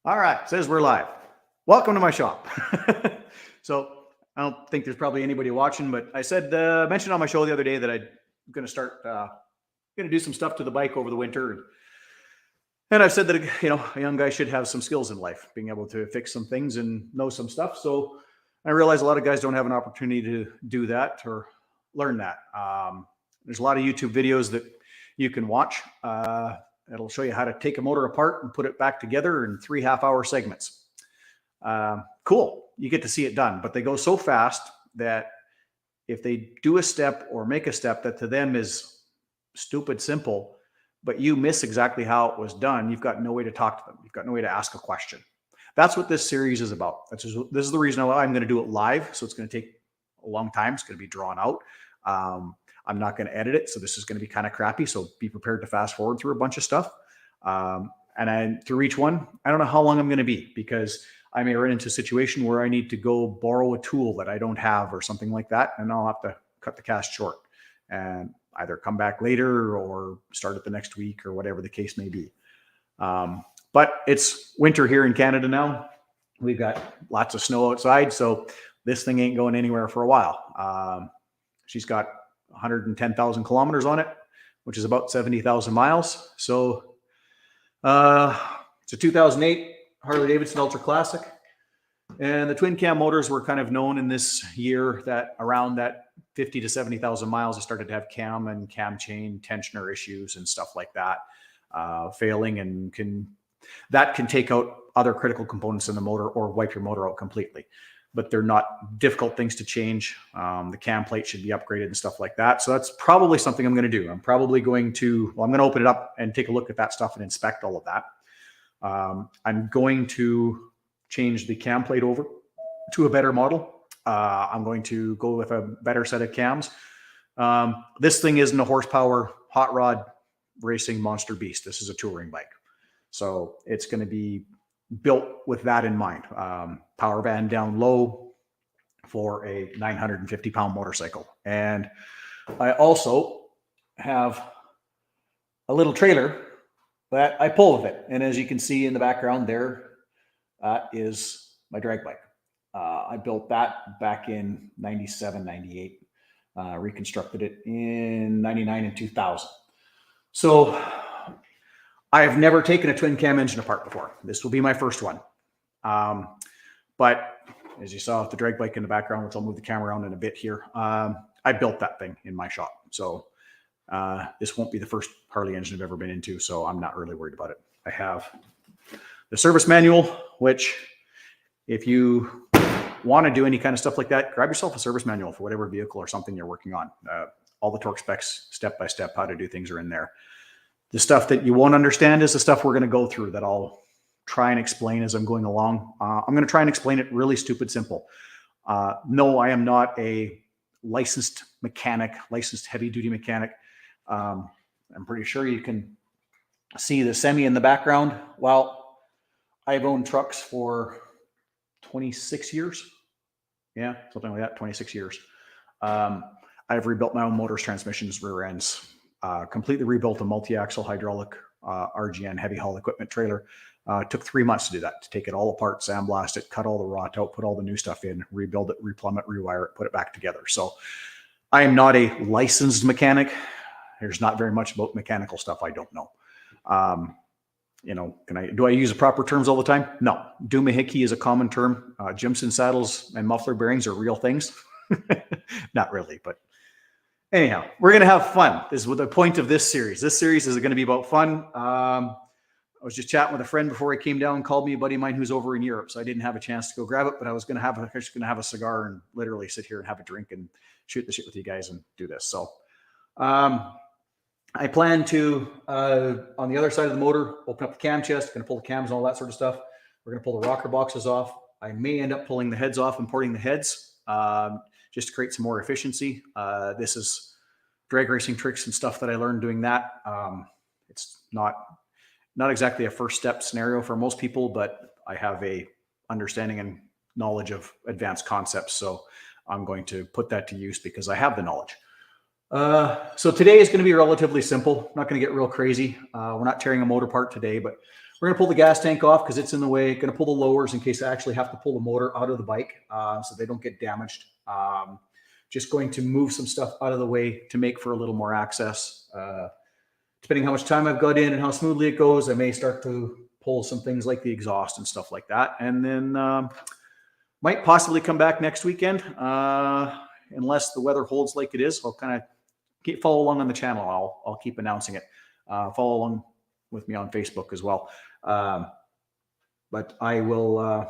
All right, says we're live. Welcome to my shop. So I don't think there's probably anybody watching, but I said mentioned on my show the other day that I'm going to start going to do some stuff to the bike over the winter, and I've said that a young guy should have some skills in life, being able to fix some things and know some stuff. So I realize a lot of guys don't have an opportunity to do that or learn that. There's a lot of YouTube videos that you can watch. It'll show you how to take a motor apart and put it back together in 3 half-hour segments. Cool. You get to see it done, but they go so fast that if they do a step or make a step that to them is stupid simple, but you miss exactly how it was done, you've got no way to talk to them. You've got no way to ask a question. That's what this series is about. This is the reason why I'm going to do it live. So it's going to take a long time. It's going to be drawn out. I'm not going to edit it, so this is going to be kind of crappy. So be prepared to fast forward through a bunch of stuff. And through each one, I don't know how long I'm going to be, because I may run into a situation where I need to go borrow a tool that I don't have or something like that, and I'll have to cut the cast short and either come back later or start it the next week or whatever the case may be. But it's winter here in Canada now. We've got lots of snow outside, so this thing ain't going anywhere for a while. She's got 110,000 kilometers on it, which is about 70,000 miles. So it's a 2008 Harley Davidson Ultra Classic. And the twin cam motors were kind of known in this year that around that 50 to 70,000 miles, it started to have cam and cam chain tensioner issues and stuff like that, failing, and that can take out other critical components in the motor or wipe your motor out completely. But they're not difficult things to change. The cam plate should be upgraded and stuff like that. So that's probably something I'm going to do. I'm probably going to, I'm going to open it up and take a look at that stuff and inspect all of that. I'm going to change the cam plate over to a better model. I'm going to go with a better set of cams. This thing isn't a horsepower hot rod racing monster beast. This is a touring bike. So it's going to be built with that in mind. Power band down low for a 950-pound motorcycle. And I also have a little trailer that I pull with it. And as you can see in the background there, that is my drag bike. I built that back in 97, 98, reconstructed it in 99 and 2000. So I have never taken a twin cam engine apart before. This will be my first one. But as you saw with the drag bike in the background, which I'll move the camera around in a bit here, I built that thing in my shop. So this won't be the first Harley engine I've ever been into, so I'm not really worried about it. I have the service manual, which if you want to do any kind of stuff like that, grab yourself a service manual for whatever vehicle or something you're working on. All the torque specs, step by step, how to do things are in there. The stuff that you won't understand is the stuff we're going to go through that I'll try and explain as I'm going along. I'm going to try and explain it really stupid simple. No, I am not a licensed mechanic, licensed heavy duty mechanic. I'm pretty sure you can see the semi in the background. Well, I've owned trucks for 26 years. Yeah, something like that, 26 years. I've rebuilt my own motors, transmissions, rear ends, completely rebuilt a multi-axle hydraulic RGN heavy haul equipment trailer. Took 3 months to do that, to take it all apart, sandblast it, cut all the rot out, put all the new stuff in, rebuild it, replumb it, rewire it, put it back together. So I am not a licensed mechanic. There's not very much about mechanical stuff I don't know. Do I use the proper terms all the time? No. Doohickey is a common term. Jimson saddles and muffler bearings are real things. Not really, but anyhow, we're going to have fun. This is what the point of this series. This series is going to be about fun. I was just chatting with a friend before I came down, called me a buddy of mine who's over in Europe. So I didn't have a chance to go grab it, but I was going to have a cigar and literally sit here and have a drink and shoot the shit with you guys and do this. So, I plan to, on the other side of the motor, open up the cam chest, going to pull the cams and all that sort of stuff. We're going to pull the rocker boxes off. I may end up pulling the heads off and porting the heads, just to create some more efficiency. This is drag racing tricks and stuff that I learned doing that. It's not exactly a first step scenario for most people, but I have a understanding and knowledge of advanced concepts. So I'm going to put that to use because I have the knowledge. So today is going to be relatively simple. Not going to get real crazy. We're not tearing a motor apart today, but we're going to pull the gas tank off because it's in the way. Going to pull the lowers in case I actually have to pull the motor out of the bike so they don't get damaged. Just going to move some stuff out of the way to make for a little more access. Depending how much time I've got in and how smoothly it goes, I may start to pull some things like the exhaust and stuff like that. And then might possibly come back next weekend unless the weather holds like it is. I'll kind of follow along on the channel. I'll keep announcing it. Follow along with me on Facebook as well. But I will...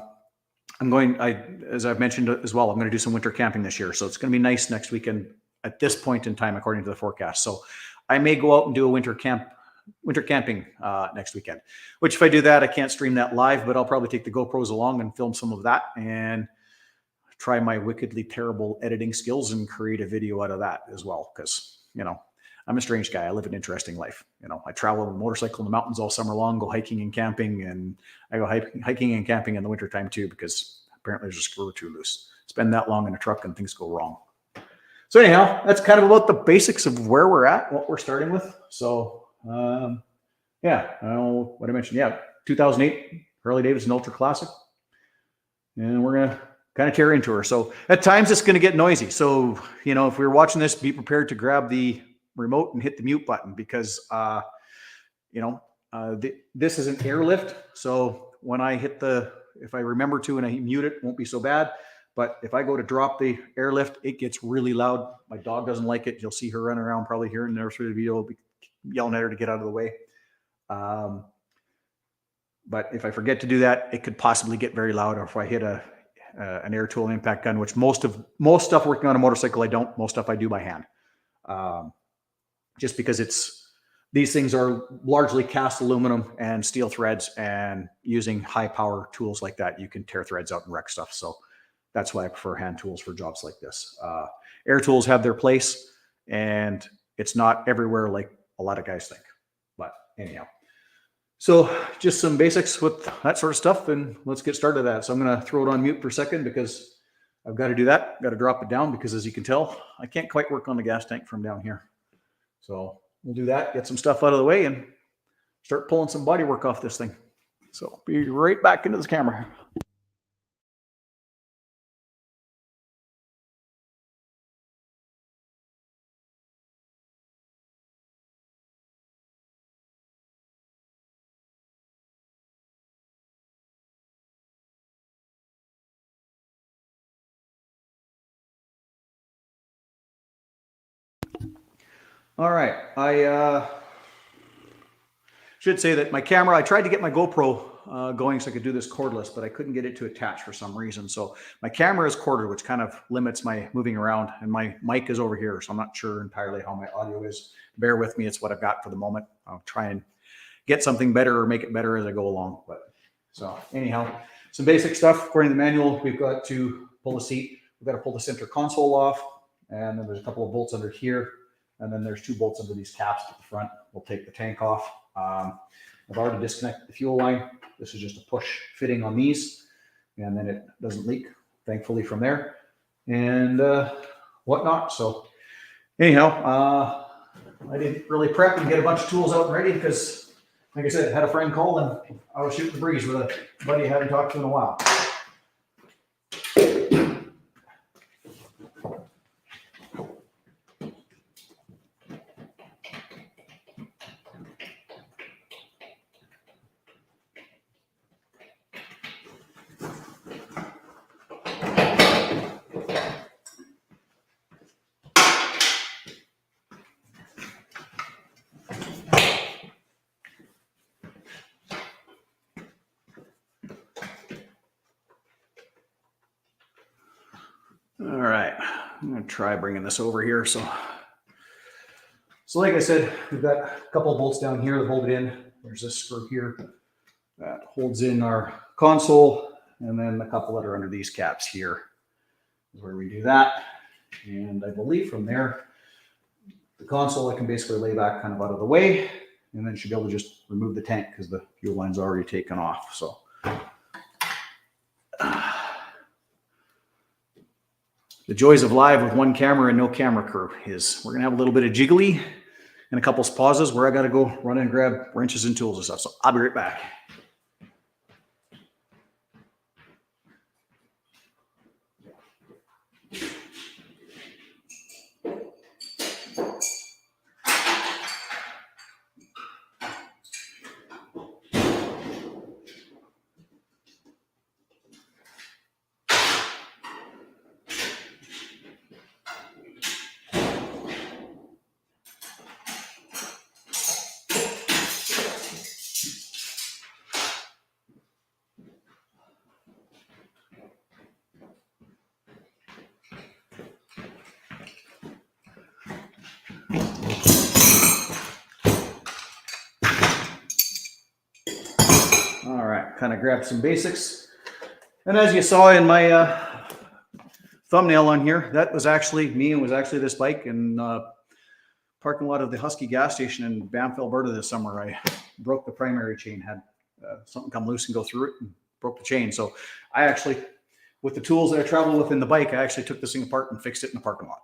as I've mentioned as well, I'm going to do some winter camping this year. So it's going to be nice next weekend at this point in time, according to the forecast. So I may go out and do a winter camping next weekend, which if I do that, I can't stream that live, but I'll probably take the GoPros along and film some of that and try my wickedly terrible editing skills and create a video out of that as well. Because, I'm a strange guy. I live an interesting life. I travel on a motorcycle in the mountains all summer long, go hiking and camping, and I go hiking and camping in the wintertime too, because apparently there's a screw or two loose. Spend that long in a truck and things go wrong. So anyhow, that's kind of about the basics of where we're at, what we're starting with. So yeah, I don't know what I mentioned. Yeah, 2008 Harley Davidson Ultra Classic. And we're going to kind of tear into her. So at times it's going to get noisy. So, if we're watching this, be prepared to grab the remote and hit the mute button because, this is an airlift. So when I hit if I remember to and I mute it, won't be so bad. But if I go to drop the airlift, it gets really loud. My dog doesn't like it. You'll see her running around probably here and there through the video. I'll be yelling at her to get out of the way. But if I forget to do that, it could possibly get very loud. Or if I hit an air tool impact gun, which most stuff working on a motorcycle, I don't. Most stuff I do by hand. Just because these things are largely cast aluminum and steel threads, and using high power tools like that, you can tear threads out and wreck stuff. So that's why I prefer hand tools for jobs like this. Air tools have their place, and it's not everywhere like a lot of guys think. But anyhow, so just some basics with that sort of stuff, and let's get started with that. So I'm going to throw it on mute for a second because I've got to do that. Got to drop it down because, as you can tell, I can't quite work on the gas tank from down here. So we'll do that, get some stuff out of the way, and start pulling some body work off this thing. So be right back into this camera. All right, I should say that my camera, I tried to get my GoPro going so I could do this cordless, but I couldn't get it to attach for some reason. So my camera is corded, which kind of limits my moving around, and my mic is over here. So I'm not sure entirely how my audio is. Bear with me. It's what I've got for the moment. I'll try and get something better or make it better as I go along. But so anyhow, some basic stuff. According to the manual, we've got to pull the seat. We've got to pull the center console off. And then there's a couple of bolts under here. And then there's 2 bolts under these caps at the front. We'll take the tank off. I've already disconnected the fuel line. This is just a push fitting on these, and then it doesn't leak, thankfully, from there and whatnot. So anyhow, I didn't really prep and get a bunch of tools out and ready because, like I said, I had a friend call and I was shooting the breeze with a buddy I hadn't talked to in a while. All right, I'm going to try bringing this over here. So like I said, we've got a couple of bolts down here that hold it in. There's this screw here that holds in our console, and then a couple that are under these caps here is where we do that. And I believe from there, the console I can basically lay back kind of out of the way, and then should be able to just remove the tank because the fuel line's already taken off. So The joys of live with one camera and no camera crew is we're going to have a little bit of jiggly and a couple pauses where I got to go run and grab wrenches and tools and stuff. So I'll be right back. All right, kind of grab some basics. And as you saw in my thumbnail on here, that was actually me and was actually this bike in parking lot of the Husky gas station in Banff, Alberta this summer. I broke the primary chain, had something come loose and go through it and broke the chain. So I actually, with the tools that I travel with in the bike, I actually took this thing apart and fixed it in the parking lot.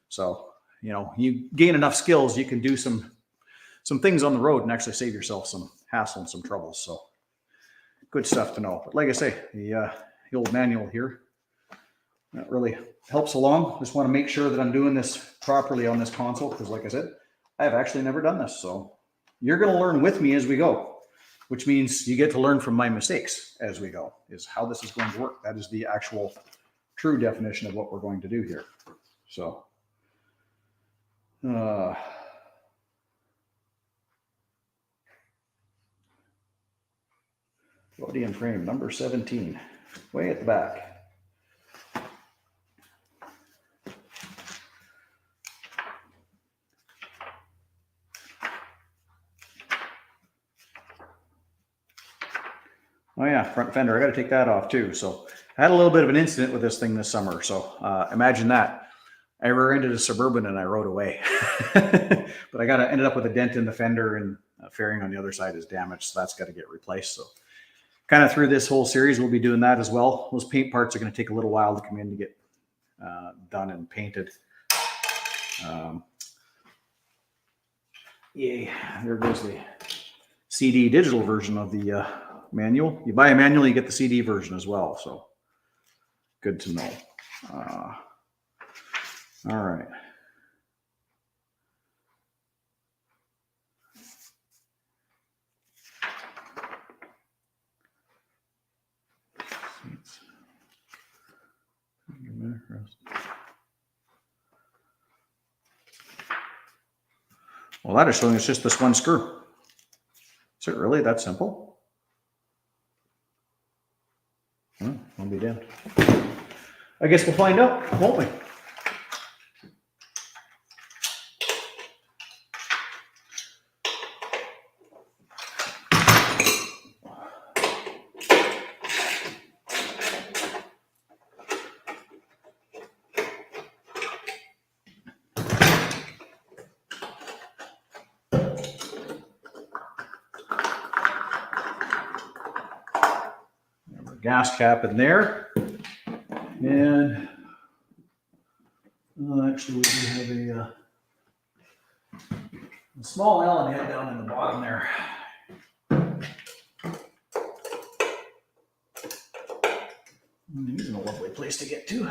So, you know, you gain enough skills, you can do some things on the road and actually save yourself some hassle and some troubles. So good stuff to know. But like I say, the old manual here, that really helps along. Just want to make sure that I'm doing this properly on this console because, like I said, I have actually never done this. So you're going to learn with me as we go, which means you get to learn from my mistakes as we go, is how this is going to work. That is the actual true definition of what we're going to do here. So, body and frame, number 17, way at the back. Oh yeah, front fender, I got to take that off too. So I had a little bit of an incident with this thing this summer. So imagine that. I rear-ended a Suburban and I rode away. But I ended up with a dent in the fender and fairing on the other side is damaged. So that's got to get replaced. So kind of through this whole series, we'll be doing that as well. Those paint parts are going to take a little while to come in to get done and painted. Yay, there goes the CD digital version of the manual. You buy a manual, you get the CD version as well. So good to know. All right. Well, that is showing it's just this one screw. Is it really that simple? Oh, I'll be damned. I guess we'll find out, won't we? Gas cap in there, and actually we do have a small Allen head down in the bottom there. This is a lovely place to get to.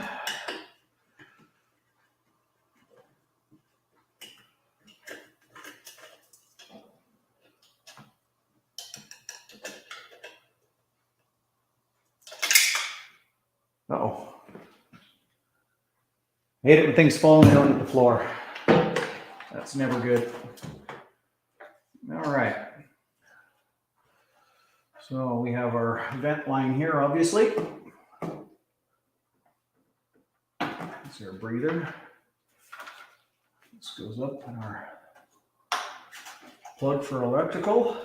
Uh-oh. I hate it when things fall down to the floor. That's never good. All right. So we have our vent line here, obviously. That's our breather. This goes up in our plug for electrical.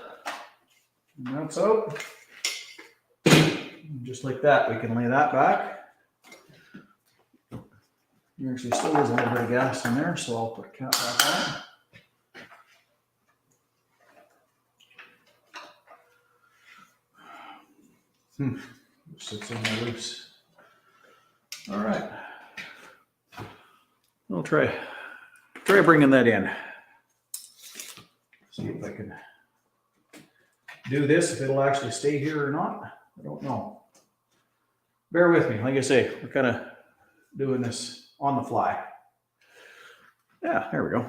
And that's out. Just like that, we can lay that back. There actually still is a little bit of gas in there, so I'll put a cap back on. Sits in there loose. All right. I'll try bringing that in. See if I can do this, if it'll actually stay here or not. I don't know. Bear with me. Like I say, we're kind of doing this on the fly. Yeah, there we go.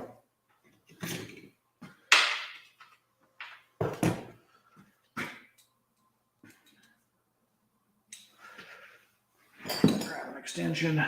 Grab an extension.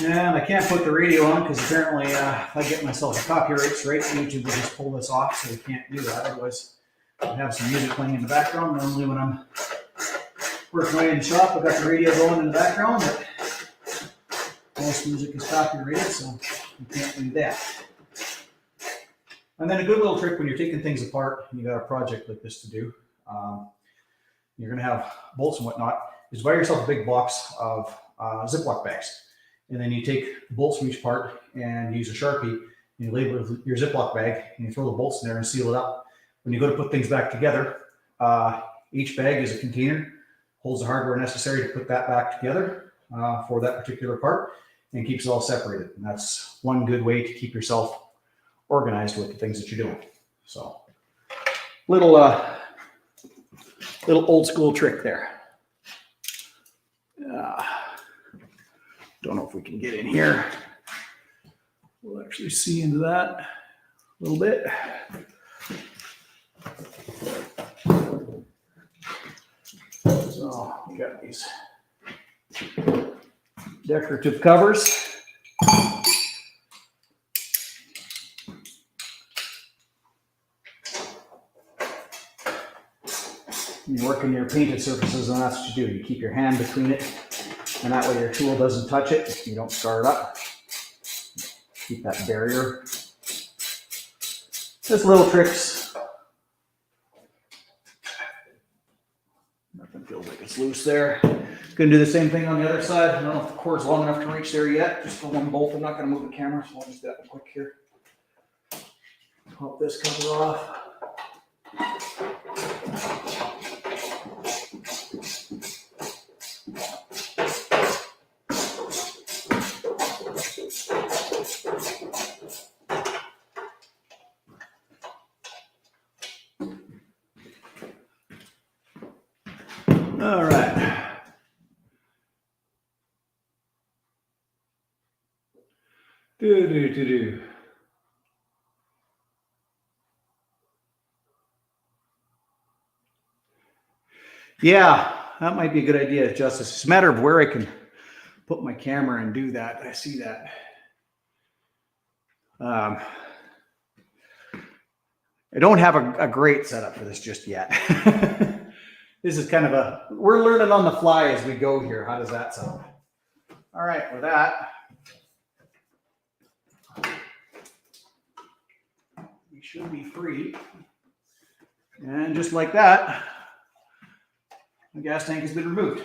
And I can't put the radio on because apparently if I get myself a copyright strike, YouTube will just pull this off, so we can't do that. Otherwise, I'd have some music playing in the background. Normally when I'm working away in the shop, I've got the radio going in the background, but most music is copyrighted, so you can't do that. And then a good little trick when you're taking things apart and you got a project like this to do, you're going to have bolts and whatnot, is buy yourself a big box of Ziploc bags. And then you take the bolts from each part and use a Sharpie, and you label your Ziploc bag, and you throw the bolts in there and seal it up. When you go to put things back together, each bag is a container, holds the hardware necessary to put that back together for that particular part, and keeps it all separated. And that's one good way to keep yourself organized with the things that you're doing. So, little old school trick there. Don't know if we can get in here. We'll actually see into that a little bit. So we got these decorative covers. You're working your painted surfaces, and that's what you do. You keep your hand between it, and that way your tool doesn't touch it. You don't scar it up. Keep that barrier. Just little tricks. Nothing feels like it's loose there. Gonna do the same thing on the other side. I don't know if the cord's long enough to reach there yet. Just for one bolt. I'm not gonna move the camera, so I'll just do that quick here. Pop this cover off. All right. Yeah, that might be a good idea, Justice. It's a matter of where I can put my camera and do that. I see that. I don't have a great setup for this just yet. This is kind of we're learning on the fly as we go here. How does that sound? All right, with that, we should be free. And just like that, the gas tank has been removed.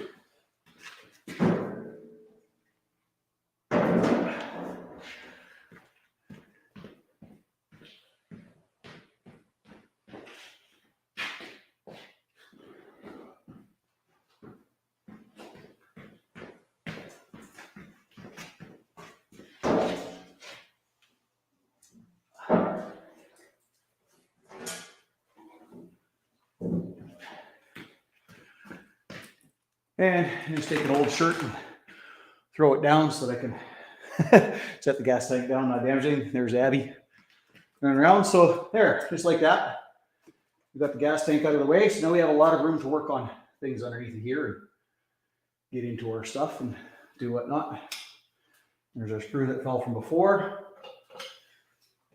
And just take an old shirt and throw it down so that I can set the gas tank down, not damage anything. There's Abby running around. So there, just like that. We got the gas tank out of the way. So now we have a lot of room to work on things underneath here and get into our stuff and do whatnot. There's our screw that fell from before.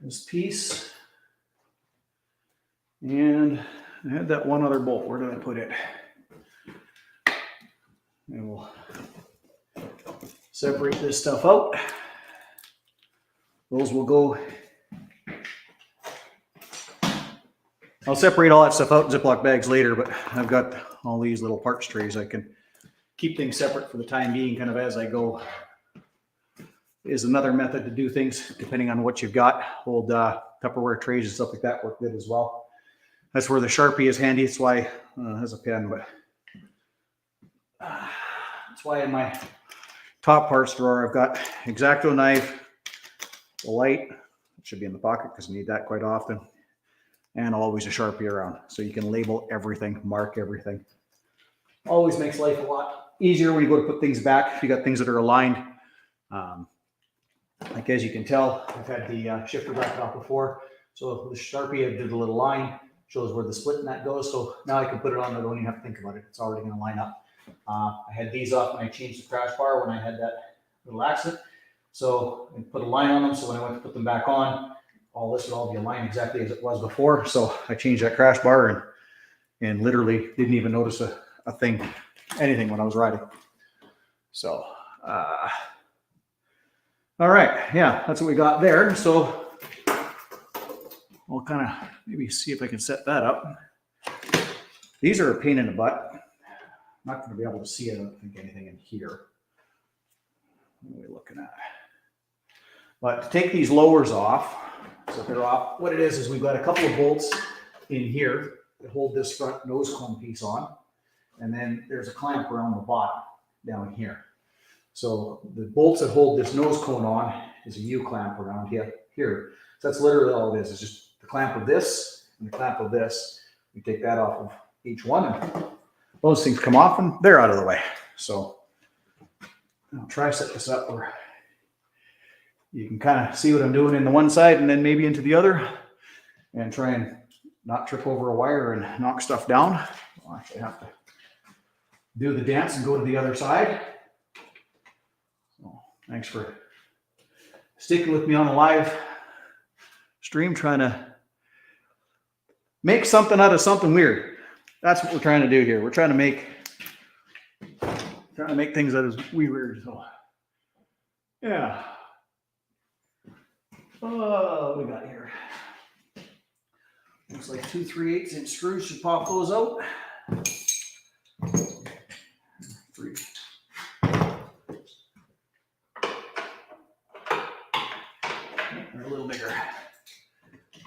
This piece. And I had that one other bolt. Where did I put it? And we'll separate this stuff out. Those will go. I'll separate all that stuff out in Ziploc bags later, but I've got all these little parts trays. I can keep things separate for the time being, kind of as I go. Is another method to do things depending on what you've got. Old Tupperware trays and stuff like that work good as well. That's where the Sharpie is handy. That's why it has a pen, but that's why in my top parts drawer I've got X-Acto knife, the light. It should be in the pocket because I need that quite often, and always a Sharpie around so you can label everything, mark everything. Always makes life a lot easier when you go to put things back. If you got things that are aligned. Like as you can tell, I've had the shifter bracket off before. So the Sharpie, I did a little line, shows where the split in that goes. So now I can put it on, I don't even have to think about it. It's already going to line up. I had these off when I changed the crash bar when I had that little accident. So I put a line on them. So when I went to put them back on, all this would all be aligned exactly as it was before. So I changed that crash bar and literally didn't even notice a thing, anything when I was riding. So, all right, yeah, that's what we got there. So I'll kind of maybe see if I can set that up. These are a pain in the butt. I'm not going to be able to see, I don't think, anything in here. What are we looking at? But to take these lowers off, so they're off, what it is we've got a couple of bolts in here that hold this front nose cone piece on. And then there's a clamp around the bottom down here. So the bolts that hold this nose cone on is a U-clamp around here. So that's literally all it is. It's just the clamp of this and the clamp of this. We take that off of each one and those things come off and they're out of the way. So I'll try to set this up where you can kind of see what I'm doing in the one side and then maybe into the other and try and not trip over a wire and knock stuff down. I'll actually have to do the dance and go to the other side. Thanks for sticking with me on the live stream, trying to make something out of something weird. That's what we're trying to do here. We're trying to make things that is weird. So, yeah. Oh, what we got here? Looks like 2 3/8" screws. Should pop those out. 3. They're a little bigger.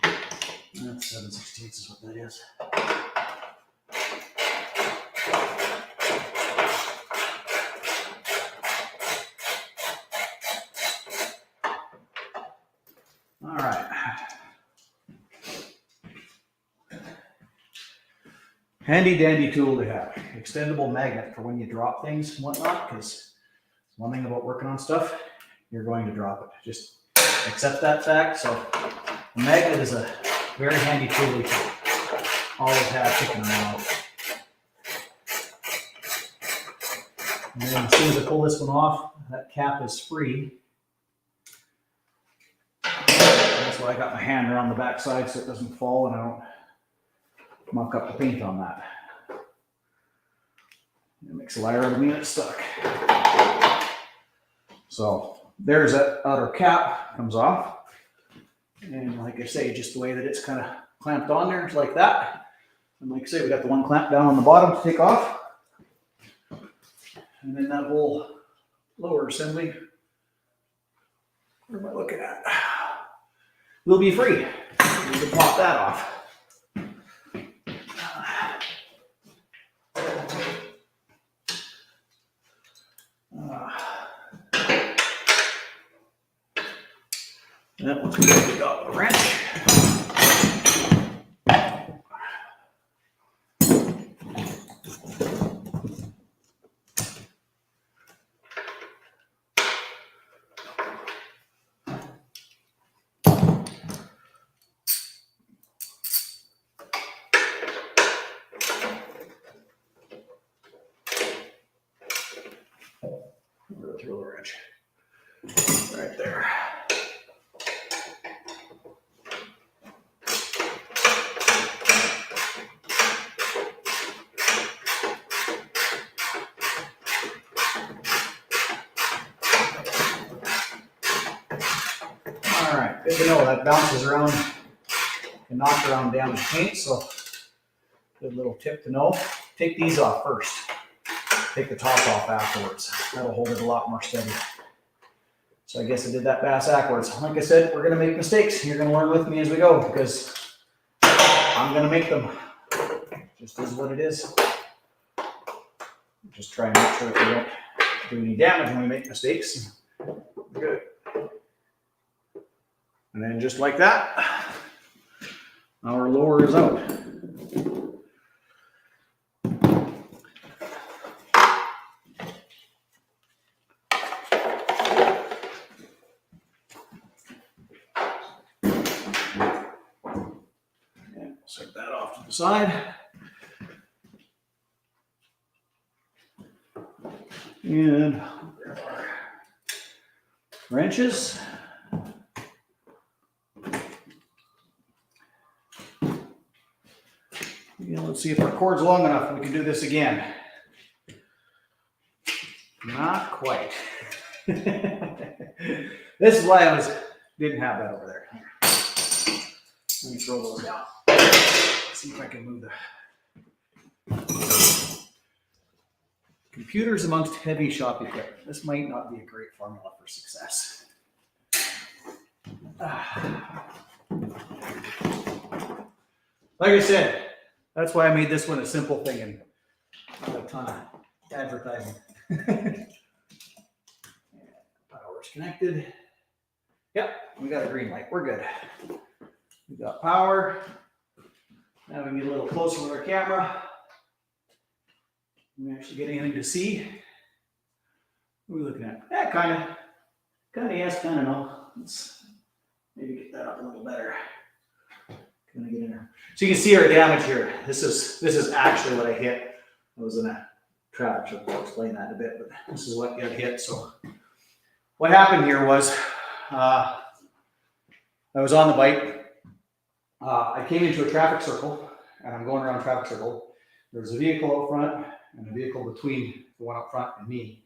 That's 7/16 is what that is. All right. Handy dandy tool to have. Extendable magnet for when you drop things and whatnot, because one thing about working on stuff, you're going to drop it. Just accept that fact. So a magnet is a very handy tool to always have kicking around. And then as soon as I pull this one off, that cap is free. That's why I got my hand around the back side so it doesn't fall and I don't muck up the paint on that. It makes a liar out of me and it's stuck. So there's that outer cap, comes off. And like I say, just the way that it's kind of clamped on there, it's like that. And like I say, we got the one clamp down on the bottom to take off. And then that whole lower assembly, what am I looking at? Will be free. We can pop that off. That one's going to got a wrench. Throw the wrench right there. good to know that bounces around and knocks around damaged paint. So good little tip to know. Take these off first. Take the top off afterwards. That'll hold it a lot more steady. So I guess I did that backwards. Like I said, we're going to make mistakes. You're going to learn with me as we go because I'm going to make them. Just is what it is. Just try and make sure that we don't do any damage when we make mistakes. Good. And then just like that, our lower is out. And set that off to the side. And grab our wrenches. Let's see if our cord's long enough and we can do this again. Not quite. This is why I didn't have that over there. Let me throw those down. See if I can move the computers amongst heavy shop equipment. This might not be a great formula for success. Like I said, that's why I made this one a simple thing and not a ton of advertising. Power's connected. Yep, we got a green light. We're good. We got power. Now we can get a little closer with our camera. We actually get anything to see. What are we looking at? Yeah, kind of yes, kind of no. Let's maybe get that up a little better. Gonna get in there. So you can see our damage here. This is actually what I hit. I was in a traffic circle. I'll explain that in a bit, but this is what got hit. So what happened here was I was on the bike. I came into a traffic circle, and I'm going around traffic circle. There was a vehicle out front and a vehicle between the one up front and me.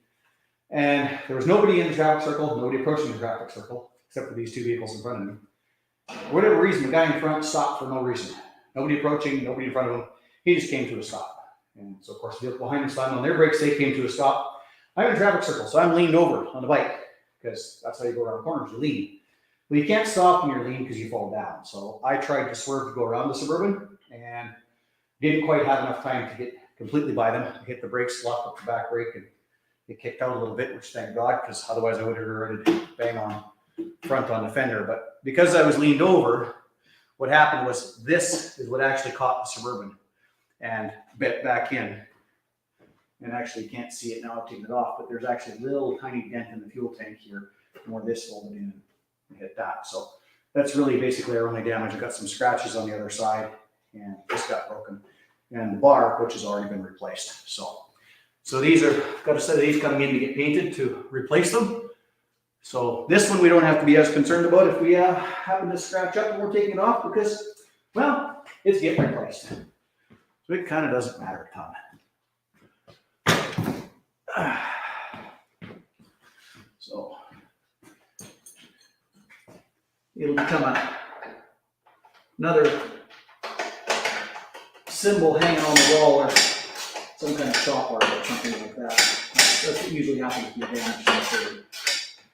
And there was nobody in the traffic circle, nobody approaching the traffic circle, except for these two vehicles in front of me. For whatever reason, the guy in front stopped for no reason. Nobody approaching, nobody in front of him. He just came to a stop. And so, of course, the vehicle behind him slammed on their brakes. They came to a stop. I'm in a traffic circle, so I'm leaned over on the bike because that's how you go around corners, you lean. Well, you can't stop when you're lean because you fall down. So I tried to swerve to go around the Suburban and didn't quite have enough time to get completely by them. I hit the brakes, locked up the back brake, and it kicked out a little bit, which thank God, because otherwise I would have already bang on front on the fender. But because I was leaned over, what happened was this is what actually caught the Suburban and bit back in. And actually you can't see it now, I've taken it off, but there's actually a little tiny dent in the fuel tank here where this folded in and hit that. So that's really basically our only damage. I've got some scratches on the other side and this got broken. And the bar, which has already been replaced. So these are, got a set of these coming in to get painted to replace them. So this one we don't have to be as concerned about if we happen to scratch up when we're taking it off because, well, it's getting replaced. So it kind of doesn't matter a ton. So it'll become another symbol hanging on the wall or some kind of shop art or something like that. That's what usually happens with your damage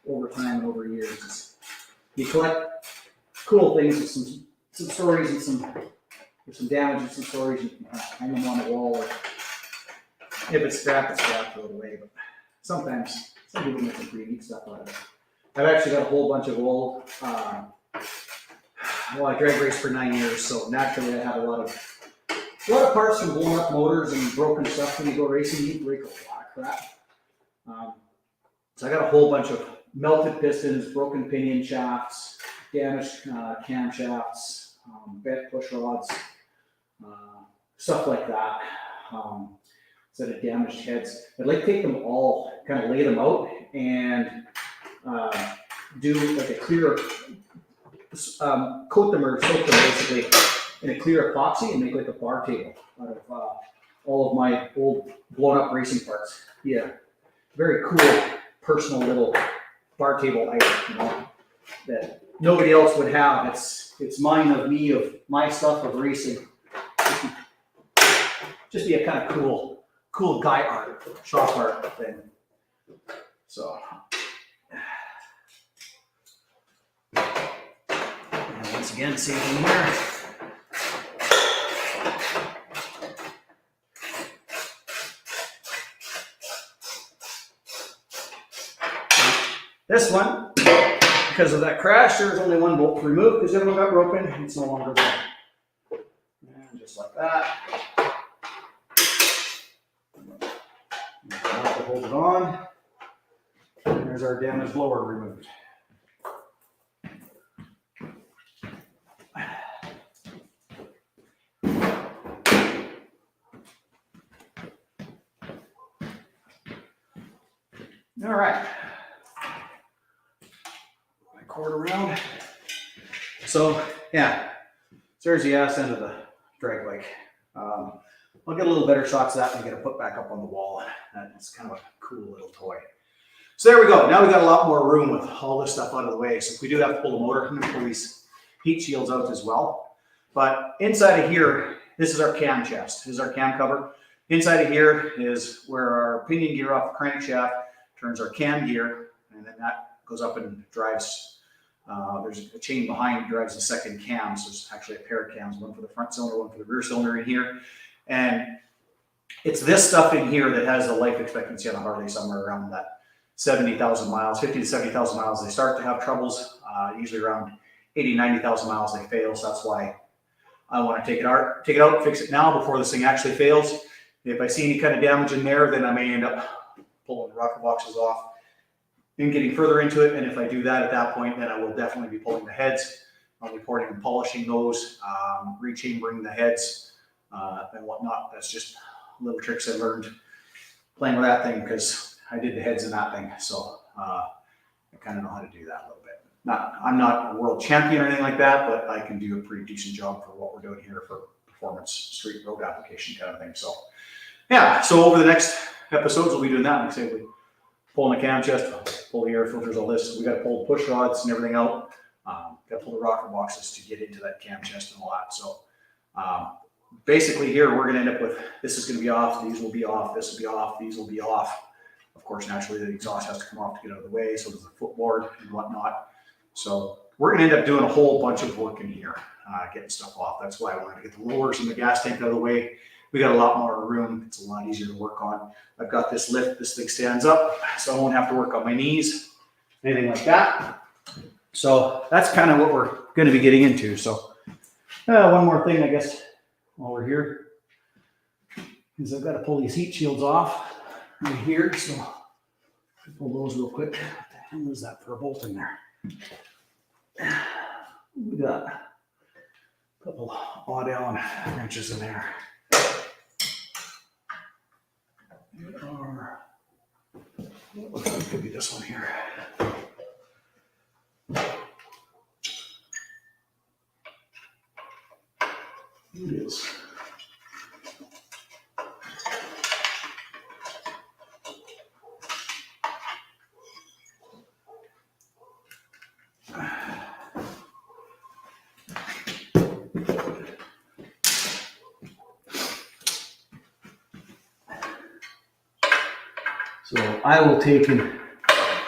over time and over years. You collect cool things with some stories and some damage and some stories, and hang them on the wall. Or if it's scrapped, throw it away. But sometimes some people make some pretty neat stuff out of it. I've actually got a whole bunch of old. Well, I drag raced for 9 years, so naturally I have a lot of parts from blown up motors and broken stuff. When you go racing, you break a lot of crap. So I got a whole bunch of melted pistons, broken pinion shafts, damaged camshafts, bent push rods, stuff like that. Instead of damaged heads, I'd like to take them all, kind of lay them out, and do like a clear, coat them or soak them basically in a clear epoxy and make like a bar table out of all of my old blown up racing parts. Yeah, very cool personal little bar table item, you know, that nobody else would have. It's mine of me, of my stuff, of racing. Just be a kind of cool guy art, shop art thing. So, and once again, same thing here. This one, because of that crash, there's only one bolt to remove because the other one got broken and it's no longer there. And just like that. Hold it on. And there's our damaged blower removed. All right. My cord around. So yeah, there's the ass end of the drag bike. I'll get a little better shots of that and get it put back up on the wall. It's kind of a cool little toy. So there we go. Now we got a lot more room with all this stuff out of the way. So if we do have to pull the motor, I'm going to pull these heat shields out as well. But inside of here, this is our cam chest. This is our cam cover. Inside of here is where our pinion gear off the crankshaft turns our cam gear, and then that goes up and drives. There's a chain behind it drives the second cam. So there's actually a pair of cams, one for the front cylinder, one for the rear cylinder in here. And it's this stuff in here that has a life expectancy on a Harley somewhere around that 70,000 miles, 50 to 70,000 miles. They start to have troubles, usually around 80, 90,000 miles they fail. So that's why I want to take it out, fix it now before this thing actually fails. If I see any kind of damage in there, then I may end up pulling the rocker boxes off and getting further into it. And if I do that at that point, then I will definitely be pulling the heads. I'll be porting and polishing those, rechambering the heads and whatnot. That's just little tricks I learned playing with that thing because I did the heads in that thing. So I kind of know how to do that a little bit. I'm not a world champion or anything like that, but I can do a pretty decent job for what we're doing here for performance street road application kind of thing. So yeah, so over the next episodes, we'll be doing that. Like I say, we pulling the cam chest, pull the air filters, all this. We got to pull the push rods and everything out. Got to pull the rocker boxes to get into that cam chest and all that. So basically here, we're going to end up with, this is going to be off, these will be off, this will be off, these will be off. Of course, naturally, the exhaust has to come off to get out of the way. So there's the footboard and whatnot. So we're going to end up doing a whole bunch of work in here, getting stuff off. That's why I wanted to get the rollers and the gas tank out of the way. We got a lot more room. It's a lot easier to work on. I've got this lift. This thing stands up, so I won't have to work on my knees, anything like that. So that's kind of what we're going to be getting into. So one more thing, I guess, while we're here, is I've got to pull these heat shields off right here. So I'll pull those real quick. What the hell is that for a bolt in there? We got a couple odd Allen wrenches in there. It looks like it could be this one here. It is. So I will take and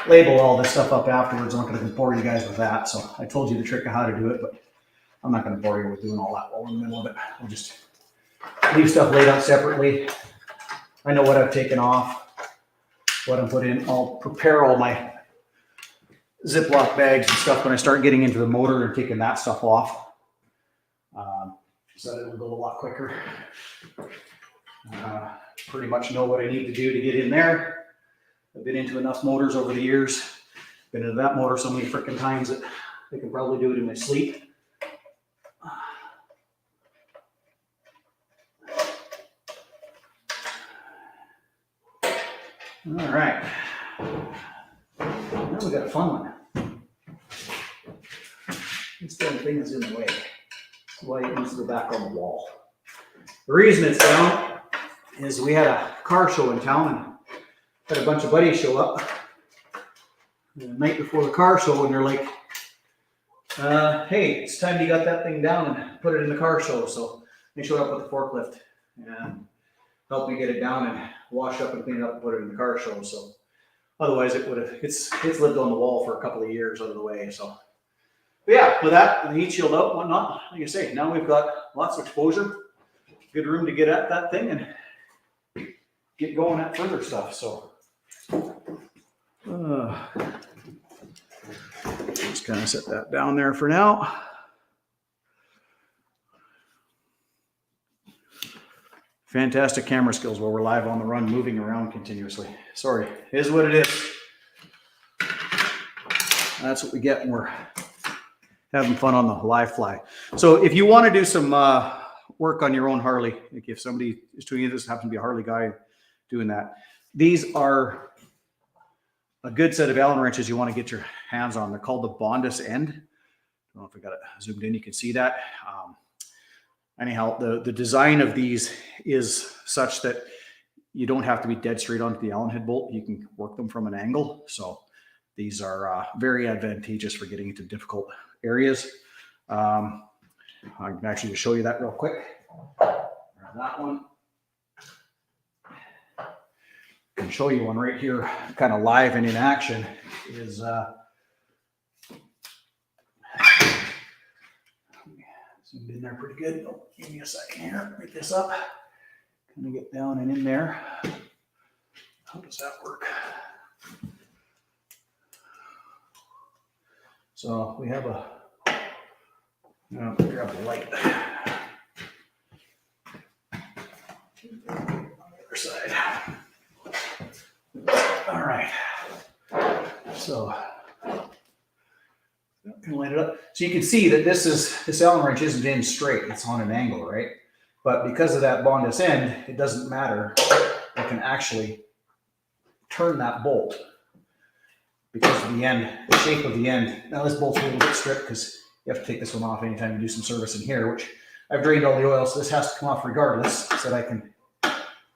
label all this stuff up afterwards. I'm not going to bore you guys with that. So I told you the trick of how to do it, but I'm not going to bore you with doing all that while we're in the middle of it. I'll just leave stuff laid out separately. I know what I've taken off, what I'm putting in. I'll prepare all my Ziploc bags and stuff when I start getting into the motor and taking that stuff off. So that it'll go a lot quicker. Pretty much know what I need to do to get in there. I've been into enough motors over the years. Been into that motor so many freaking times that I can probably do it in my sleep. All right. Now we got a fun one. This damn thing is in the way. That's why it needs to go back on the wall. The reason it's down is we had a car show in town and had a bunch of buddies show up the night before the car show, and they're like, Hey, it's time you got that thing down and put it in the car show. So they showed up with the forklift and helped me get it down and wash up and clean it up and put it in the car show. So otherwise it would have, it's lived on the wall for a couple of years out of the way. So but yeah, with that, the heat shield out and whatnot, like I say, now we've got lots of exposure, good room to get at that thing and get going at further stuff. So just kind of set that down there for now. Fantastic camera skills while we're live on the run, moving around continuously. Sorry, it is what it is. That's what we get when we're having fun on the live fly. So if you want to do some work on your own Harley, like if somebody is doing this, happens to be a Harley guy doing that, these are a good set of Allen wrenches you want to get your hands on. They're called the Bondus End. I don't know if I got it zoomed in, you can see that. Anyhow, the design of these is such that you don't have to be dead straight onto the Allen head bolt. You can work them from an angle. So these are very advantageous for getting into difficult areas. I can actually just show you that real quick. That one. I can show you one right here, kind of live and in action. Is zoomed in there pretty good. Oh, give me a second here. Make this up. Kind of get down and in there. How does that work? So we have a. I'll grab the light. On the other side. All right. So. Can light it up. So you can see that this Allen wrench isn't in straight, it's on an angle, right? But because of that Bondus end, it doesn't matter. I can actually turn that bolt because of the end, the shape of the end. Now this bolt's a little bit stripped because you have to take this one off anytime you do some service in here, which I've drained all the oil, so this has to come off regardless so that I can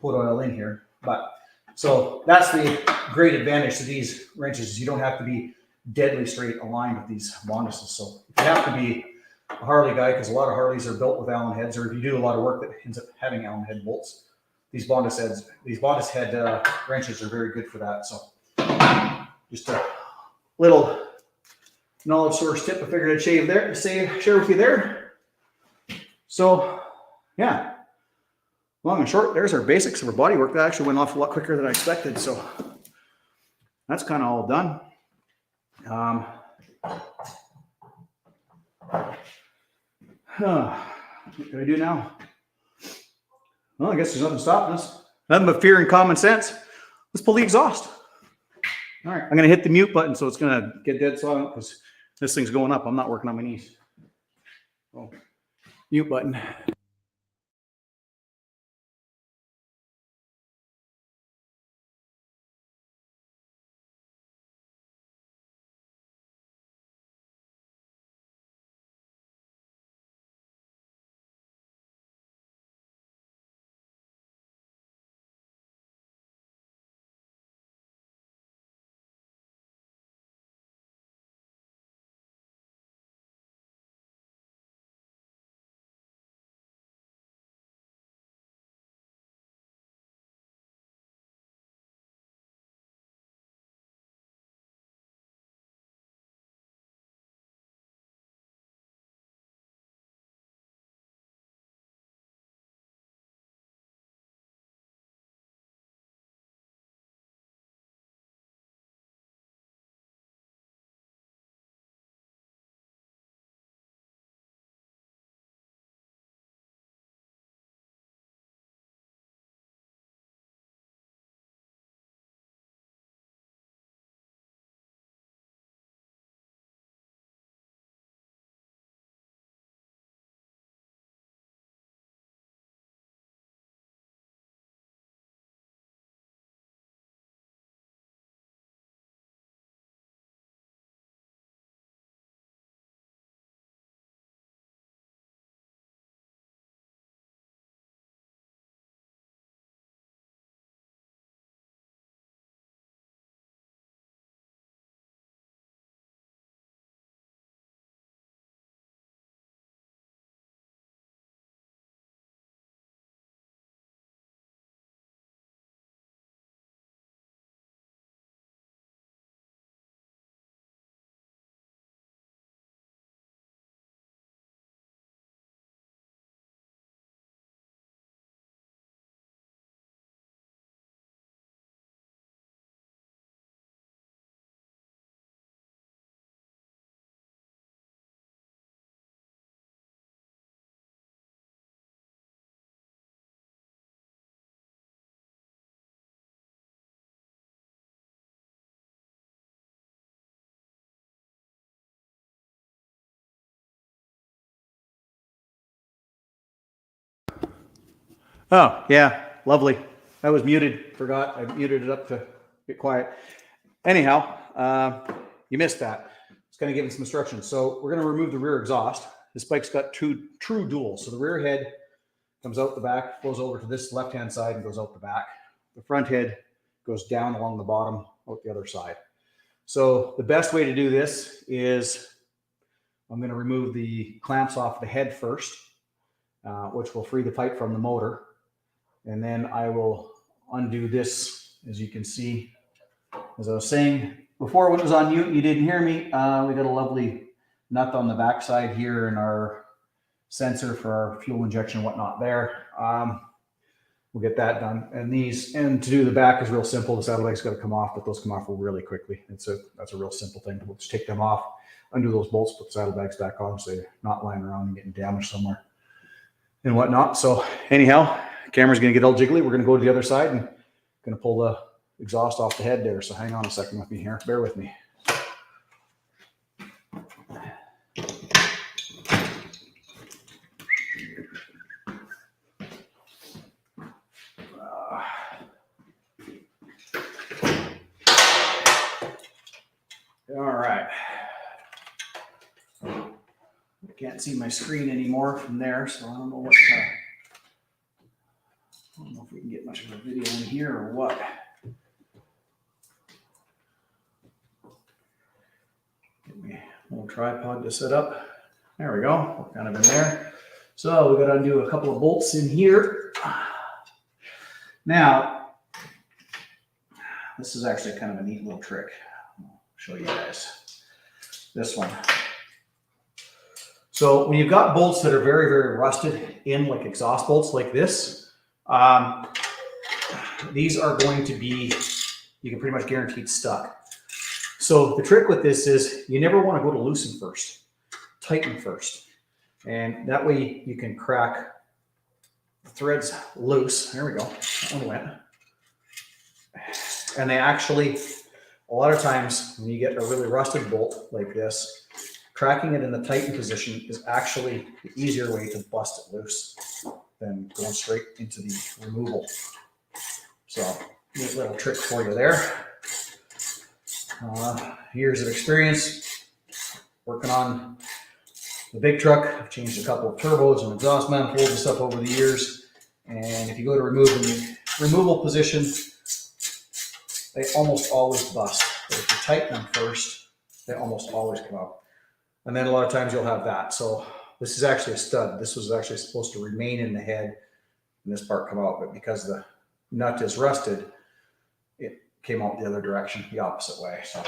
put oil in here. But so that's the great advantage to these wrenches is you don't have to be deadly straight aligned with these Bonduses. So if you have to be a Harley guy, because a lot of Harleys are built with Allen heads, or if you do a lot of work that ends up having Allen head bolts, these Bondus head wrenches are very good for that. So just a little knowledge source tip I figured I'd share with you there. So yeah, long and short, there's our basics of our body work. That actually went off a lot quicker than I expected. So that's kind of all done. What can I do now? Well, I guess there's nothing stopping us. Nothing but fear and common sense. Let's pull the exhaust. All right, I'm going to hit the mute button so it's going to get dead silent because this thing's going up. I'm not working on my knees. Oh, mute button. Oh, yeah. Lovely. I was muted. Forgot. I muted it up to get quiet. Anyhow, you missed that. Just kind of giving some instructions. So we're going to remove the rear exhaust. This bike's got two true duals. So the rear head comes out the back, goes over to this left-hand side and goes out the back. The front head goes down along the bottom, out the other side. So the best way to do this is I'm going to remove the clamps off the head first, which will free the pipe from the motor. And then I will undo this, as you can see. As I was saying before, when it was on mute, you didn't hear me. We got a lovely nut on the back side here and our sensor for our fuel injection and whatnot there. We'll get that done. And to do the back is real simple. The saddle bag's got to come off, but those come off really quickly. That's a real simple thing. We'll just take them off, undo those bolts, put the saddlebags back on so they're not lying around and getting damaged somewhere and whatnot. So anyhow, camera's going to get all jiggly. We're going to go to the other side and going to pull the exhaust off the head there. So hang on a second with me here. Bear with me. All right. I can't see my screen anymore from there, so I don't know what. I don't know if we can get much of a video in here or what. Get me a little tripod to set up. There we go. We're kind of in there. So we got to undo a couple of bolts in here. Now, this is actually kind of a neat little trick. Show you guys this one. So when you've got bolts that are very, very rusted in, like exhaust bolts like this, these are going to be, you can pretty much guarantee stuck. So the trick with this is you never want to go to loosen first, tighten first. And that way you can crack the threads loose. There we go. That one went. And they actually, a lot of times when you get a really rusted bolt like this, cracking it in the tighten position is actually the easier way to bust it loose than going straight into the removal. So, neat little trick for you there. Years of experience working on the big truck. I've changed a couple of turbos and exhaust manifolds and stuff over the years. And if you go to remove the removal position, they almost always bust. But if you tighten them first, they almost always come out. And then a lot of times you'll have that. So this is actually a stud. This was actually supposed to remain in the head and this part come out. But because the nut is rusted, it came out the other direction, the opposite way. So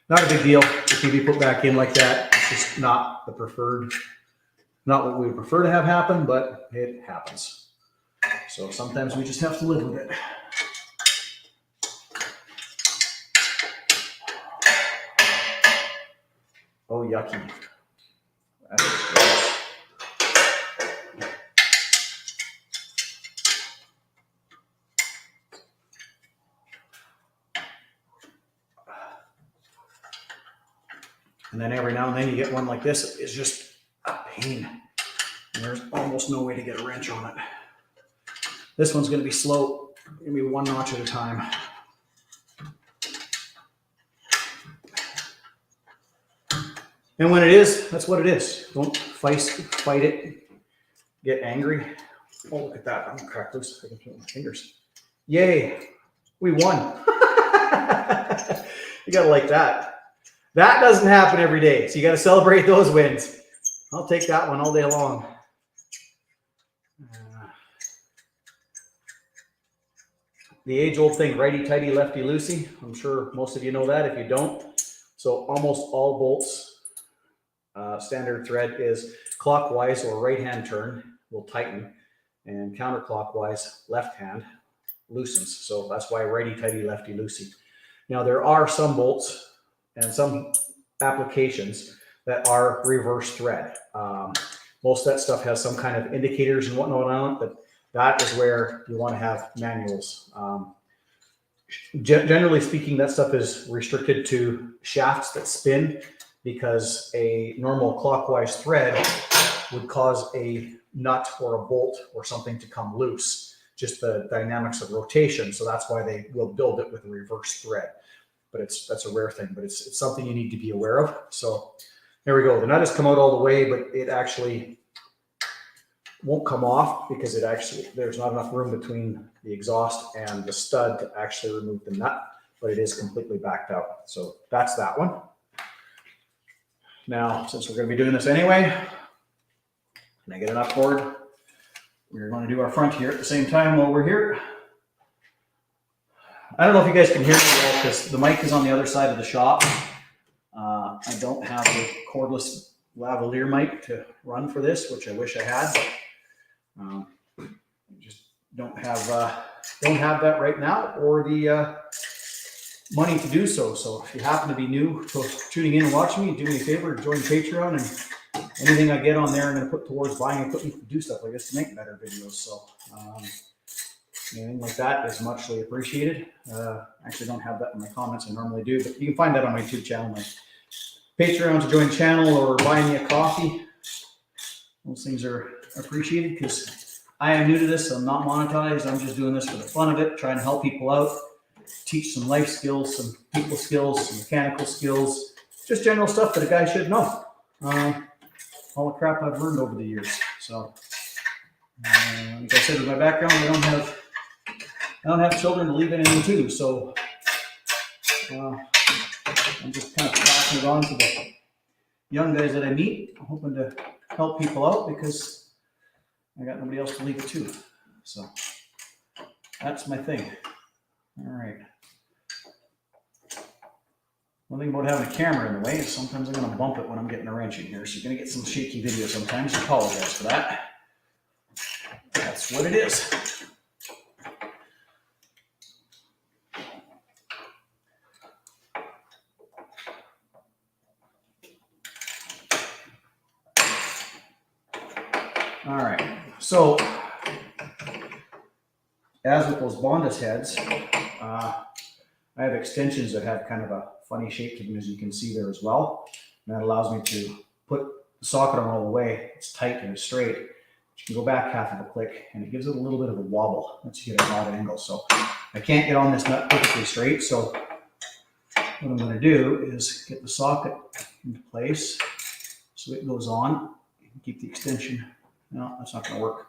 not a big deal. It can be put back in like that. It's just not the preferred, not what we would prefer to have happen, but it happens. So sometimes we just have to live with it. Oh, yucky. That is gross. And then every now and then you get one like this. It's just a pain. And there's almost no way to get a wrench on it. This one's going to be slow. Going to be one notch at a time. And when it is, that's what it is. Don't fight it. Get angry. Oh, look at that. I'm going to crack loose. I can feel my fingers. Yay. We won. You got to like that. That doesn't happen every day. So you got to celebrate those wins. I'll take that one all day long. The age-old thing, righty-tighty, lefty-loosey. I'm sure most of you know that. If you don't, so almost all bolts, standard thread is clockwise or right-hand turn will tighten, and counterclockwise left hand loosens. So that's why righty-tighty, lefty-loosey. Now there are some bolts and some applications that are reverse thread. Most of that stuff has some kind of indicators and whatnot on it, but that is where you want to have manuals. Generally speaking, that stuff is restricted to shafts that spin because a normal clockwise thread would cause a nut or a bolt or something to come loose, just the dynamics of rotation. So that's why they will build it with a reverse thread. But that's a rare thing, but it's something you need to be aware of. So there we go. The nut has come out all the way, but it actually won't come off because there's not enough room between the exhaust and the stud to actually remove the nut, but it is completely backed out. So that's that one. Now, since we're going to be doing this anyway, can I get it up forward? We're going to do our front here at the same time while we're here. I don't know if you guys can hear me well because the mic is on the other side of the shop. I don't have a cordless lavalier mic to run for this, which I wish I had. But, just don't have that right now, or the money to do so. So if you happen to be new to tuning in and watching me, do me a favor, join Patreon, and anything I get on there, I'm going to put towards buying equipment to do stuff like this to make better videos. So anything like that is muchly appreciated. I actually don't have that in my comments. I normally do, but you can find that on my YouTube channel. My Patreon to join the channel or buy me a coffee. Those things are appreciated because I am new to this. I'm not monetized. I'm just doing this for the fun of it, trying to help people out, teach some life skills, some people skills, some mechanical skills, just general stuff that a guy should know. All the crap I've learned over the years. So, like I said, with my background, I don't have children to leave anything to. So, I'm just kind of passing it on to the young guys that I meet. I'm hoping to help people out because I got nobody else to leave it to. So that's my thing. All right. One thing about having a camera in the way is sometimes I'm going to bump it when I'm getting a wrench in here. So you're going to get some shaky video sometimes. I apologize for that. That's what it is. All right, so as with those Bondus heads, I have extensions that have kind of a funny shape to them, as you can see there as well. And that allows me to put the socket on all the way. It's tight and it's straight. You can go back half of a click, and it gives it a little bit of a wobble. Lets you get an odd angle. So I can't get on this nut perfectly straight. So what I'm going to do is get the socket into place so it goes on. Keep the extension. No, that's not going to work.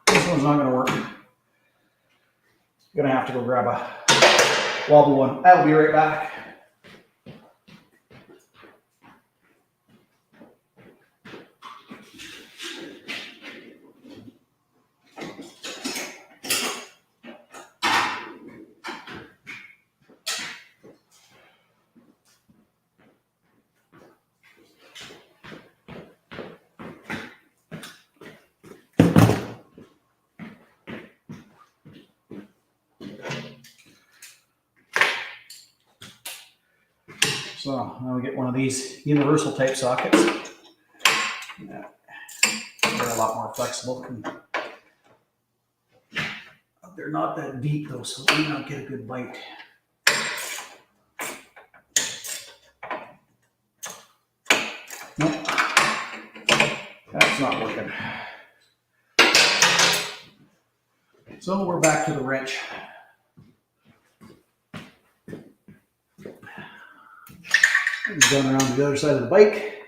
This one's not going to work. I'm going to have to go grab a wobble one. I'll be right back. So now we get one of these universal type sockets. Yeah, they're a lot more flexible. They're not that deep though, so we may not get a good bite. Nope, that's not working. So we're back to the wrench. Going around to the other side of the bike.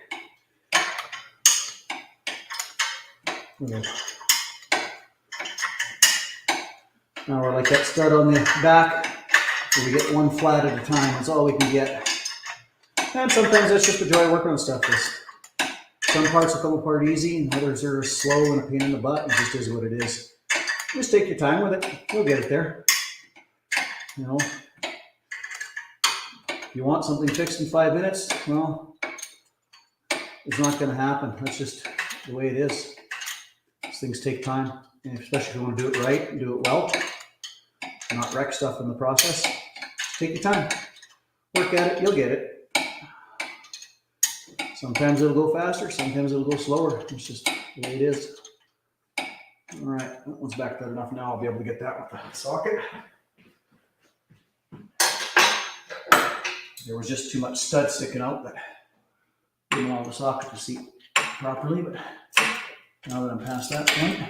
Now we're like that start on the back, where we get one flat at a time. That's all we can get. And sometimes that's just the joy of working on stuff. Some parts will come apart easy, and others are slow and a pain in the butt. It just is what it is. Just take your time with it. You'll get it there. You know. If you want something fixed in 5 minutes, well, it's not going to happen. That's just the way it is. These things take time, and especially if you want to do it right and do it well, not wreck stuff in the process. Just take your time. Work at it, you'll get it. Sometimes it'll go faster, sometimes it'll go slower. It's just the way it is. All right, that one's back there enough now. I'll be able to get that with the socket. There was just too much stud sticking out that didn't allow the socket to seat properly, but now that I'm past that point,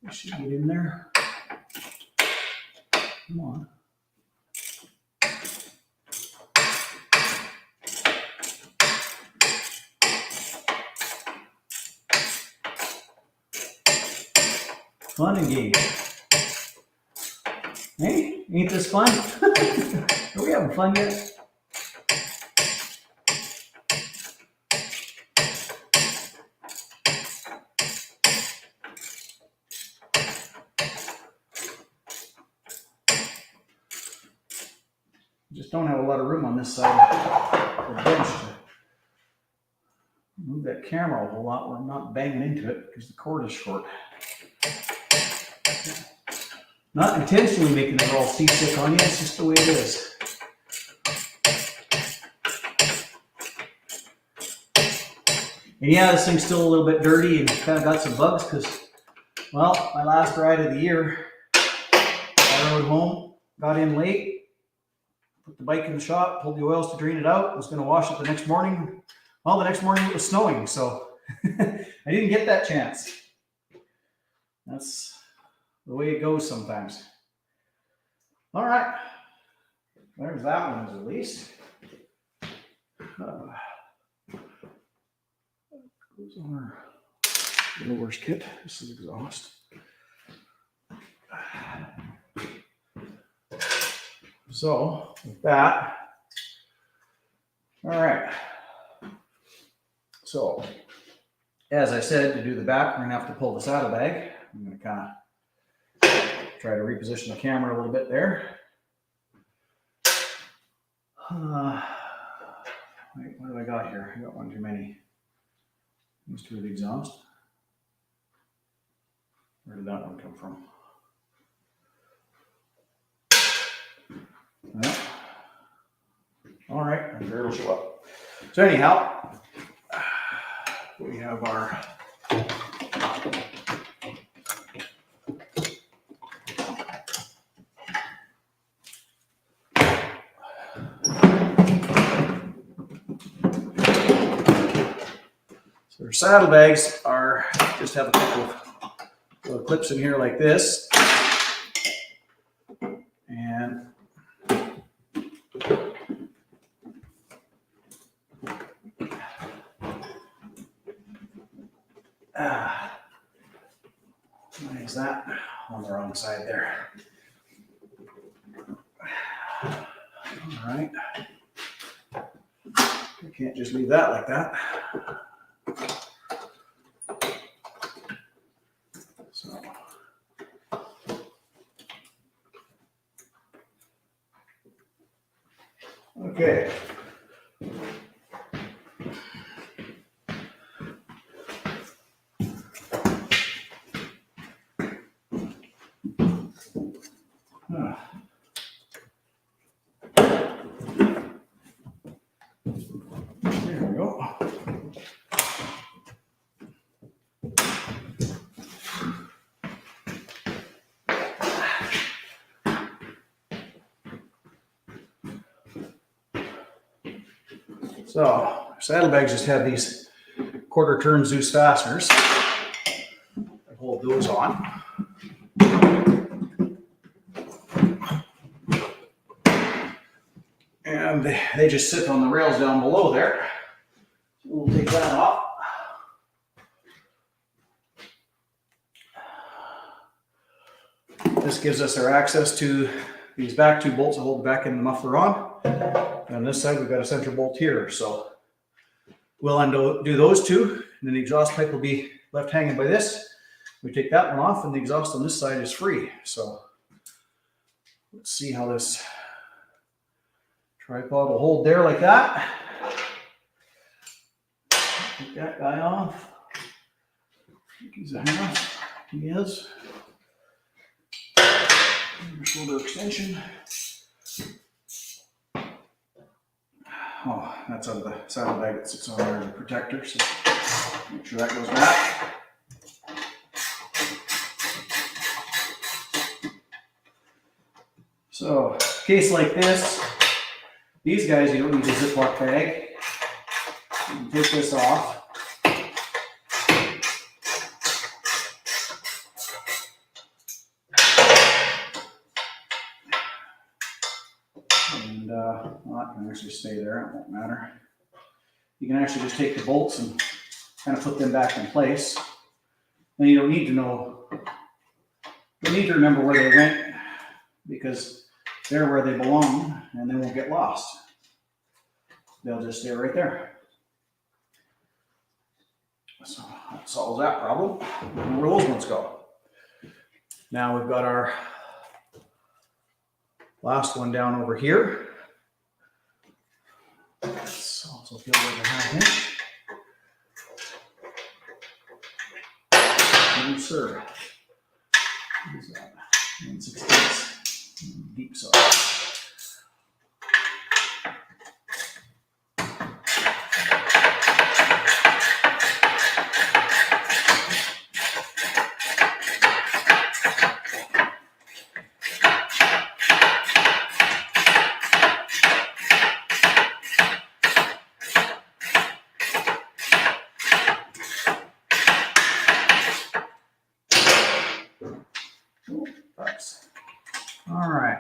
I should get in there. Come on. Fun and game. Hey, ain't this fun? Are we having fun yet? Just don't have a lot of room on this side of the bench to move that camera a whole lot where I'm not banging into it because the cord is short. Not intentionally making it all seasick on you, it's just the way it is. And yeah, this thing's still a little bit dirty and kind of got some bugs because, well, my last ride of the year, I rode home, got in late, put the bike in the shop, pulled the oils to drain it out, was going to wash it the next morning. Well, the next morning it was snowing, so I didn't get that chance. That's the way it goes sometimes. All right, there's that one at least. Goes on our lowers kit. This is exhaust. So with that, all right. So as I said, to do the back, we're gonna have to pull the saddlebag. I'm gonna kind of try to reposition the camera a little bit there. Wait, what do I got here? I got one too many. These two are the exhaust. Where did that one come from? Yeah. All right, I'm sure it'll show up. So anyhow, we have our their saddlebags are just have a couple of little clips in here like this, and why is that on the wrong side there? All right, I can't just leave that like that. So, okay. There we go. So saddlebags just have these quarter turn Zeus fasteners. I hold those on. And they just sit on the rails down below there. So we'll take that off. This gives us our access to these back two bolts that hold the back end of the muffler on. And on this side, we've got a center bolt here. So we'll undo those two, and then the exhaust pipe will be left hanging by this. We take that one off, and the exhaust on this side is free. So let's see how this tripod will hold there like that. Take that guy off. I think he's a half. He is. Shoulder extension. Oh, that's out of the saddlebag that sits on there as a protector, so make sure that goes back. So, case like this, These guys, you don't need a Ziploc bag. You can take this off. And well, that can actually stay there, it won't matter. You can actually just take the bolts and kind of put them back in place. And you don't need to know, you need to remember where they went, because they're where they belong and they won't get lost. They'll just stay right there. So that solves that problem. Where those ones go. Now we've got our last one down over here. It's also feel like a half inch. No sir. What is that? 1/16 deep saw. All right.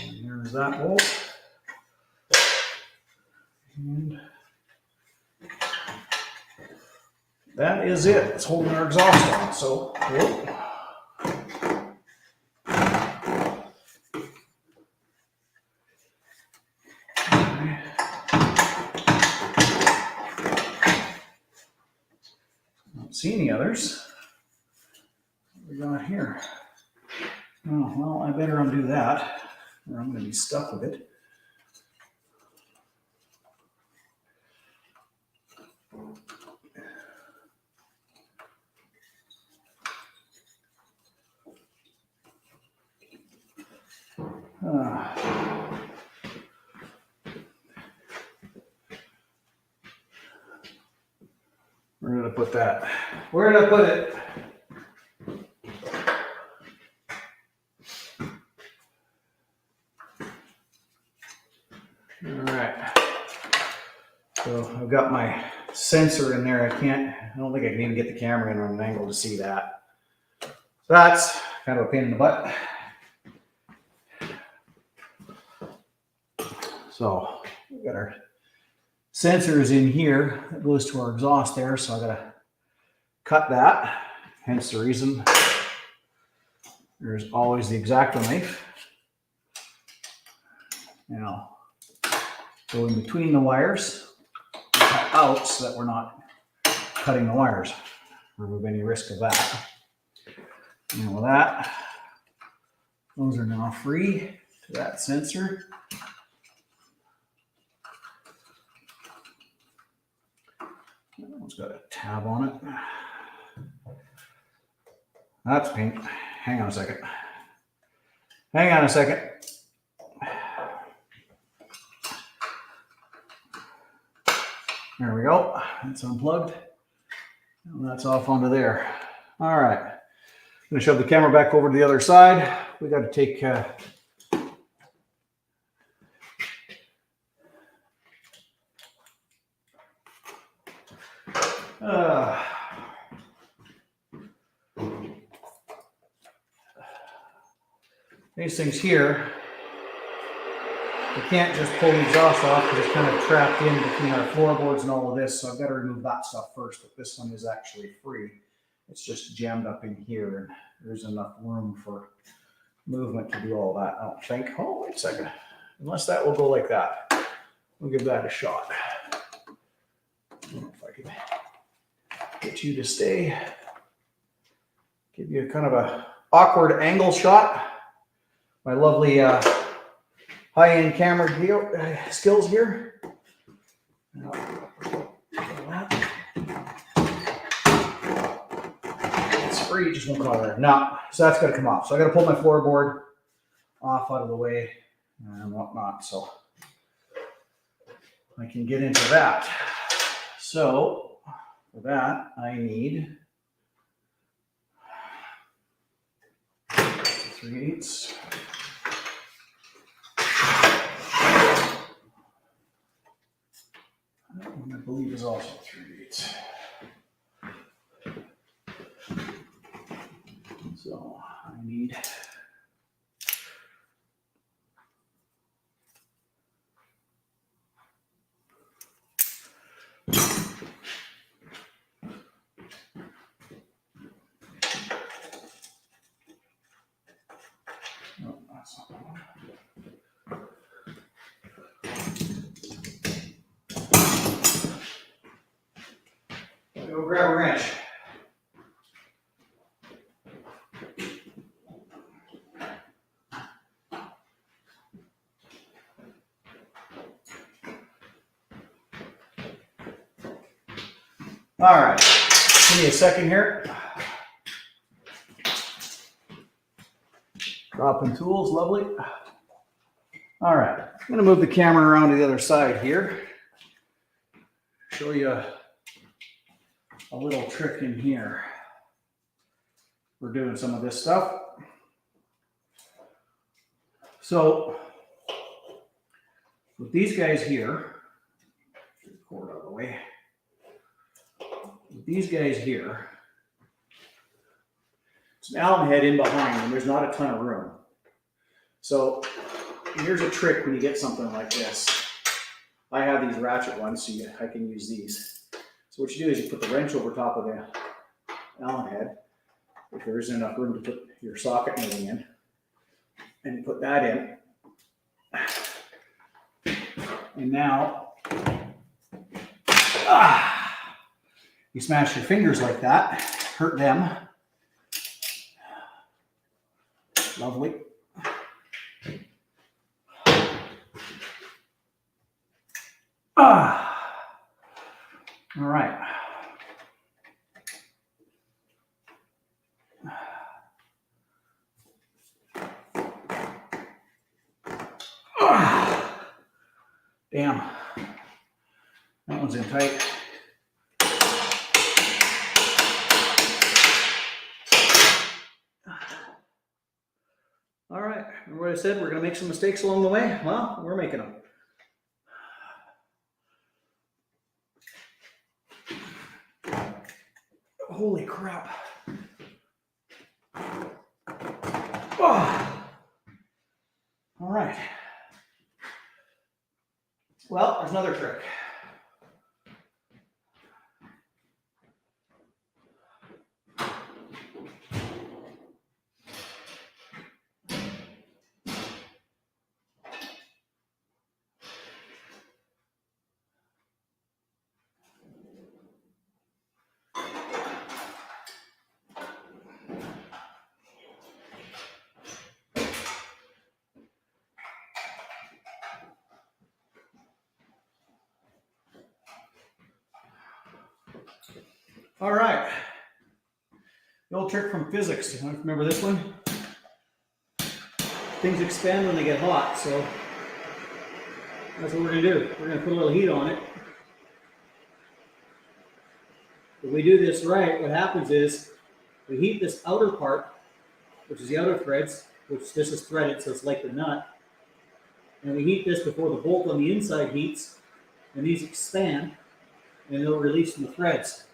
And there's that bolt. And that is it. It's holding our exhaust on. So, whoop. Don't see any others. What we got here? Oh, well, I better undo that, or I'm going to be stuck with it. Where did I put that? Where did I put it? All right. So I've got my sensor in there. I don't think I can even get the camera in on an angle to see that. So that's kind of a pain in the butt. So we've got our sensors in here that goes to our exhaust there. So I gotta cut that. Hence the reason there's always the X-Acto knife. Now go in between the wires, cut out so that we're not cutting the wires. Remove any risk of that. And with that, those are now free to that sensor. That one's got a tab on it. That's pink. Hang on a second. Hang on a second. There we go. It's unplugged. And that's off onto there. All right. I'm going to shove the camera back over to the other side. We got to take these things here. We can't just pull the exhaust off because it's kind of trapped in between our floorboards and all of this. So I've got to remove that stuff first. But this one is actually free. It's just jammed up in here, and there's enough room for movement to do all that, I don't think. Oh, wait a second. Unless that will go like that. We'll give that a shot. I don't know if I can get you to stay. Give you kind of a awkward angle shot. My lovely high-end camera skills here. It's free, it just won't go there. No, so that's got to come off. So I got to pull my floorboard off out of the way and whatnot, so I can get into that. So for that, I need 3/8. That one I believe is also 3/8. So I need no, that's not the one. Go grab a wrench. All right, give me a second here. Dropping tools, lovely. All right, I'm gonna move the camera around to the other side here. Show you a little trick in here. We're doing some of this stuff. So with these guys here, get the cord out of the way. With these guys here, it's an Allen head in behind and there's not a ton of room. So here's a trick when you get something like this. I have these ratchet ones, so I can use these. So what you do is you put the wrench over top of the Allen head, if there isn't enough room to put your socket and everything in, and you put that in. And now, you smash your fingers like that, hurt them. Lovely. All right. Damn. That one's in tight. All right. Remember what I said? We're going to make some mistakes along the way? Well, we're making them. Holy crap. Oh. All right. Well, there's another trick. All right, the old trick from physics. Remember this one? Things expand when they get hot, so that's what we're gonna do. We're gonna put a little heat on it. If we do this right, what happens is we heat this outer part, which is the outer threads, which this is threaded, so it's like the nut. And we heat this before the bolt on the inside heats, and these expand, and they'll release from the threads.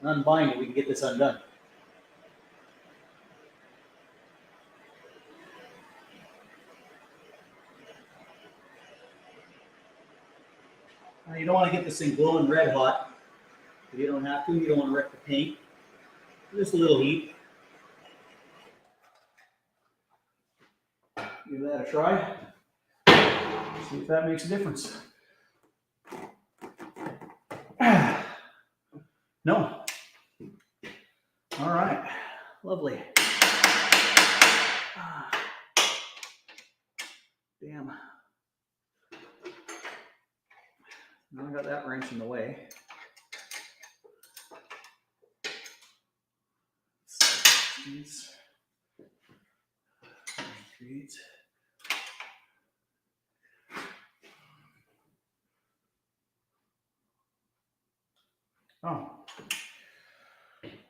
Unbind it, we can get this undone. Now you don't want to get this thing glowing red hot. If you don't have to, you don't want to wreck the paint. Just a little heat. Give that a try. See if that makes a difference. No. All right, lovely. Damn. Now I got that wrench in the way. Oh.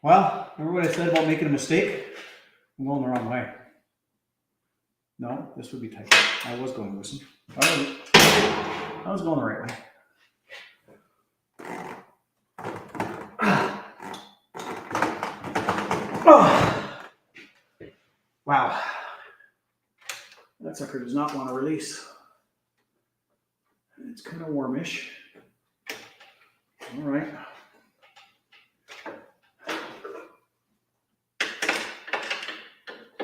Well, remember what I said about making a mistake? I'm going the wrong way. No, this would be tight. I was going to listen. I was going the right way. Wow. That sucker does not want to release. It's kind of warmish. All right.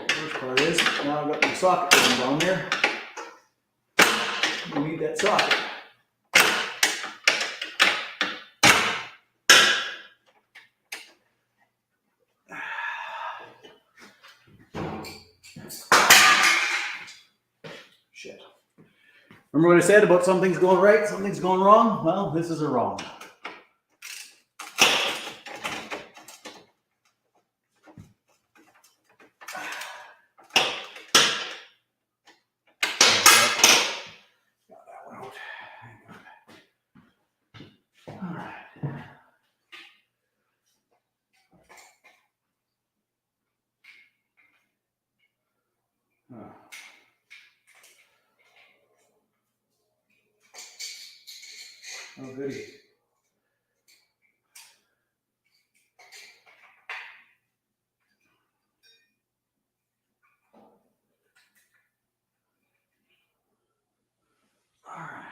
First part is, now I've got my socket going down there. I need that socket. Shit. Remember what I said about something's going right, something's going wrong? Well, this is a wrong. Got that one out. All right. Oh, goody. All right.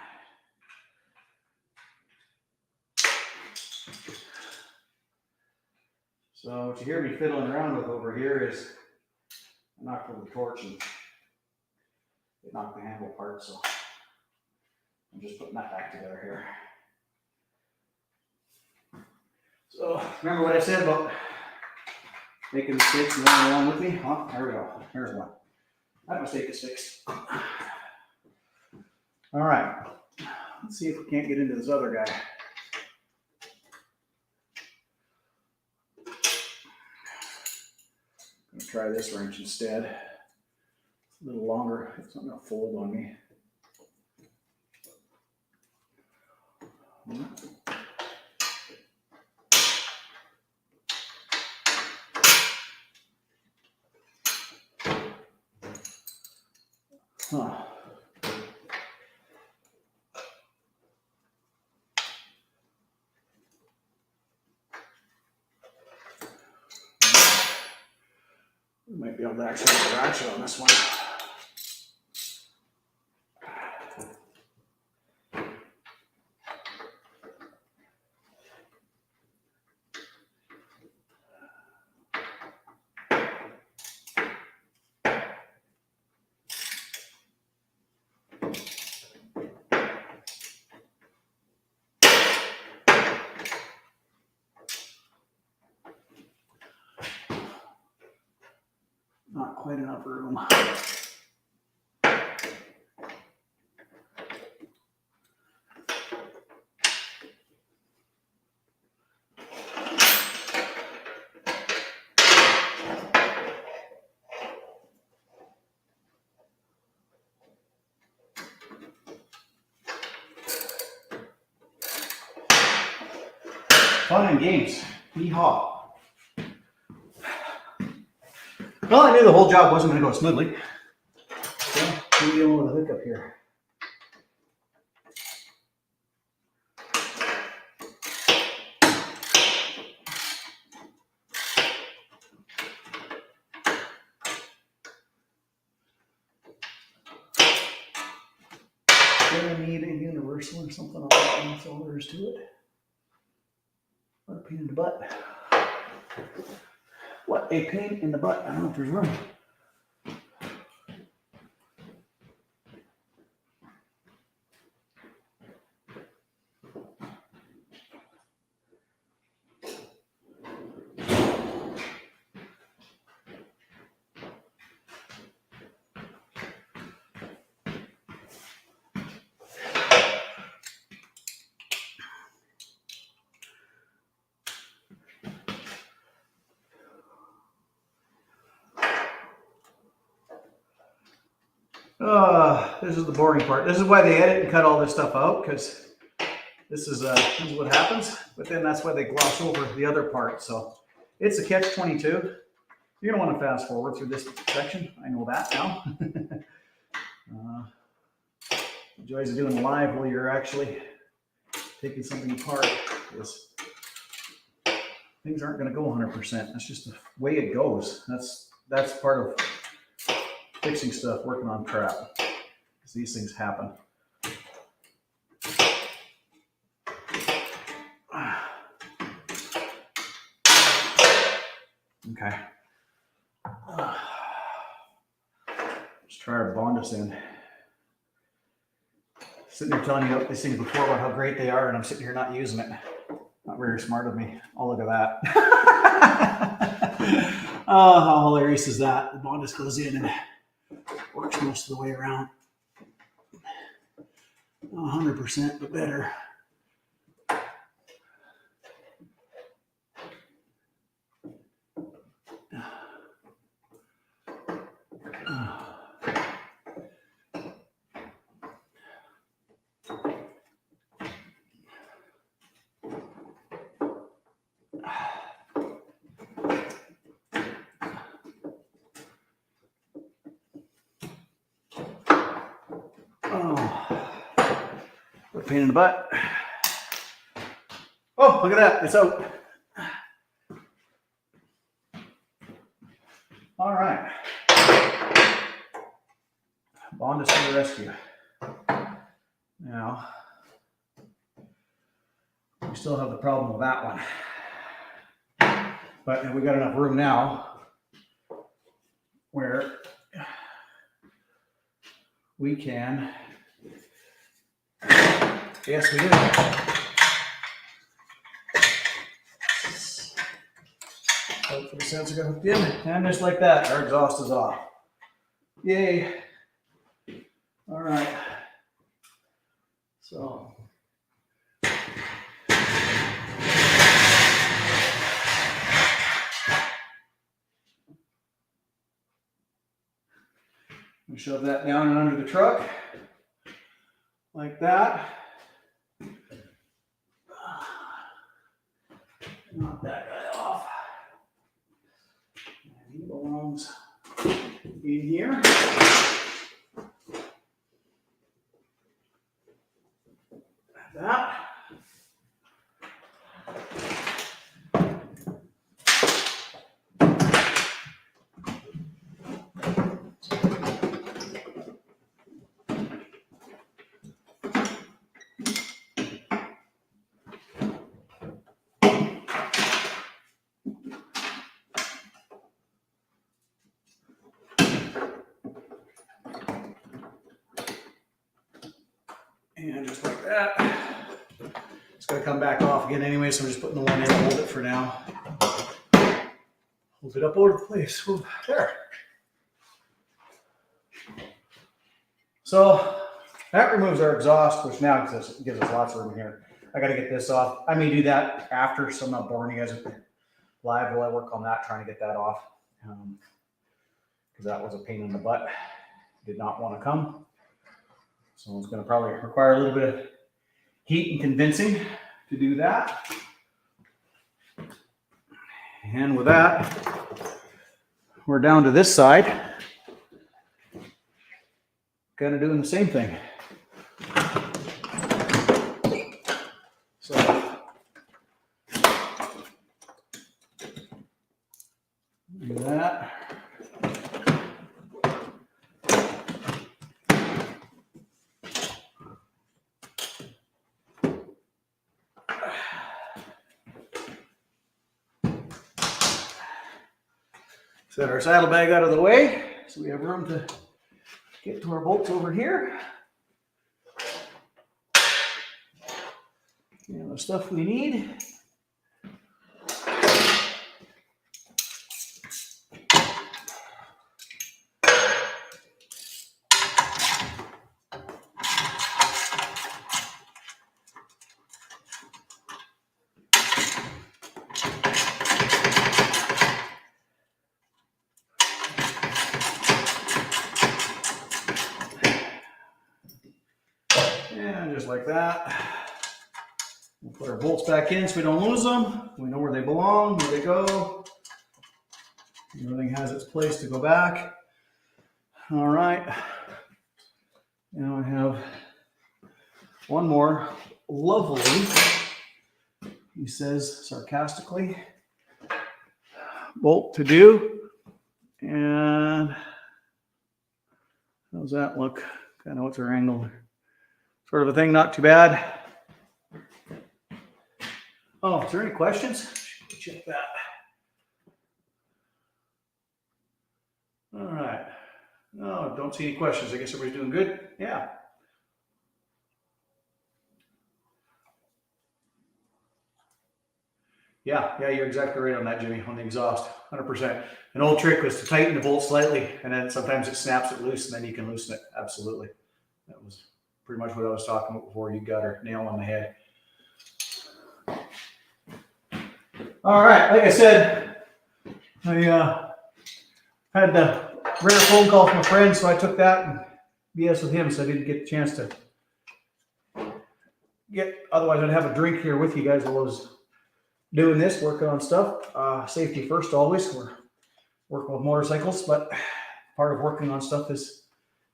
So what you hear me fiddling around with over here is I knocked over the torch and it knocked the handle apart, so I'm just putting that back together here. So remember what I said about making mistakes and going along with me? Oh, there we go. Here's one. That mistake is fixed. All right. Let's see if we can't get into this other guy. I'm gonna try this wrench instead. It's a little longer. It's not gonna fold on me. Huh. We might be able to actually get a ratchet on this one. Not quite enough room. Fun and games. Yeehaw. Well, I knew the whole job wasn't going to go smoothly. So, we're dealing with a hiccup here. Gonna need a universal or something like that. That's all there is to it. What a pain in the butt. What a pain in the butt. I don't know if there's room. This is the boring part. This is why they edit and cut all this stuff out, because this is what happens. But then that's why they gloss over the other part. So it's a catch-22. You're gonna want to fast forward through this section. I know that now. The joys of doing live while you're actually taking something apart is things aren't going to go 100%. That's just the way it goes. That's part of fixing stuff, working on crap, because these things happen. Okay. Let's try our Bondus in. Sitting there telling you these things before about how great they are, and I'm sitting here not using it. Not very smart of me. Oh, look at that. Oh, how hilarious is that? The Bondus goes in and works most of the way around. 100%, but better. What a pain in the butt. Oh, look at that. It's out. All right. Bondus to the rescue. Now, we still have the problem with that one. But we got enough room now where we can, yes, we do. Hope for the sensor got hooked in, and just like that, our exhaust is off. Yay. All right. So. We shove that down and under the truck like that. Knock that guy off. And he belongs in here. Like that. And just like that. It's going to come back off again anyway, so I'm just putting the one in to hold it for now. Hold it up over the place. Ooh, there. So that removes our exhaust, which now gives us lots of room here. I got to get this off. I may do that after, so I'm not boring you guys live while I work on that, trying to get that off. Because that was a pain in the butt. Did not want to come. So it's going to probably require a little bit of heat and convincing to do that. And with that, we're down to this side. Kind of doing the same thing. So do that. Set our saddlebag out of the way so we have room to get to our bolts over here. And the stuff we need. And just like that. We'll put our bolts back in so we don't lose them. We know where they belong, where they go. Everything has its place to go back. All right. Now I have one more lovely, he says sarcastically, bolt to do. And How's that look? Kind of what's our angle? Sort of a thing, not too bad. Oh, is there any questions? Check that. All right. No, don't see any questions. I guess everybody's doing good. Yeah. Yeah, you're exactly right on that, Jimmy, on the exhaust, 100%. An old trick was to tighten the bolt slightly, and then sometimes it snaps it loose, and then you can loosen it. Absolutely. That was pretty much what I was talking about before. You got her nail on the head. All right, like I said, I had the rare phone call from a friend, so I took that and BS with him, so I didn't get the chance to otherwise I'd have a drink here with you guys while I was doing this, working on stuff. Safety first always. We're working with motorcycles, but part of working on stuff is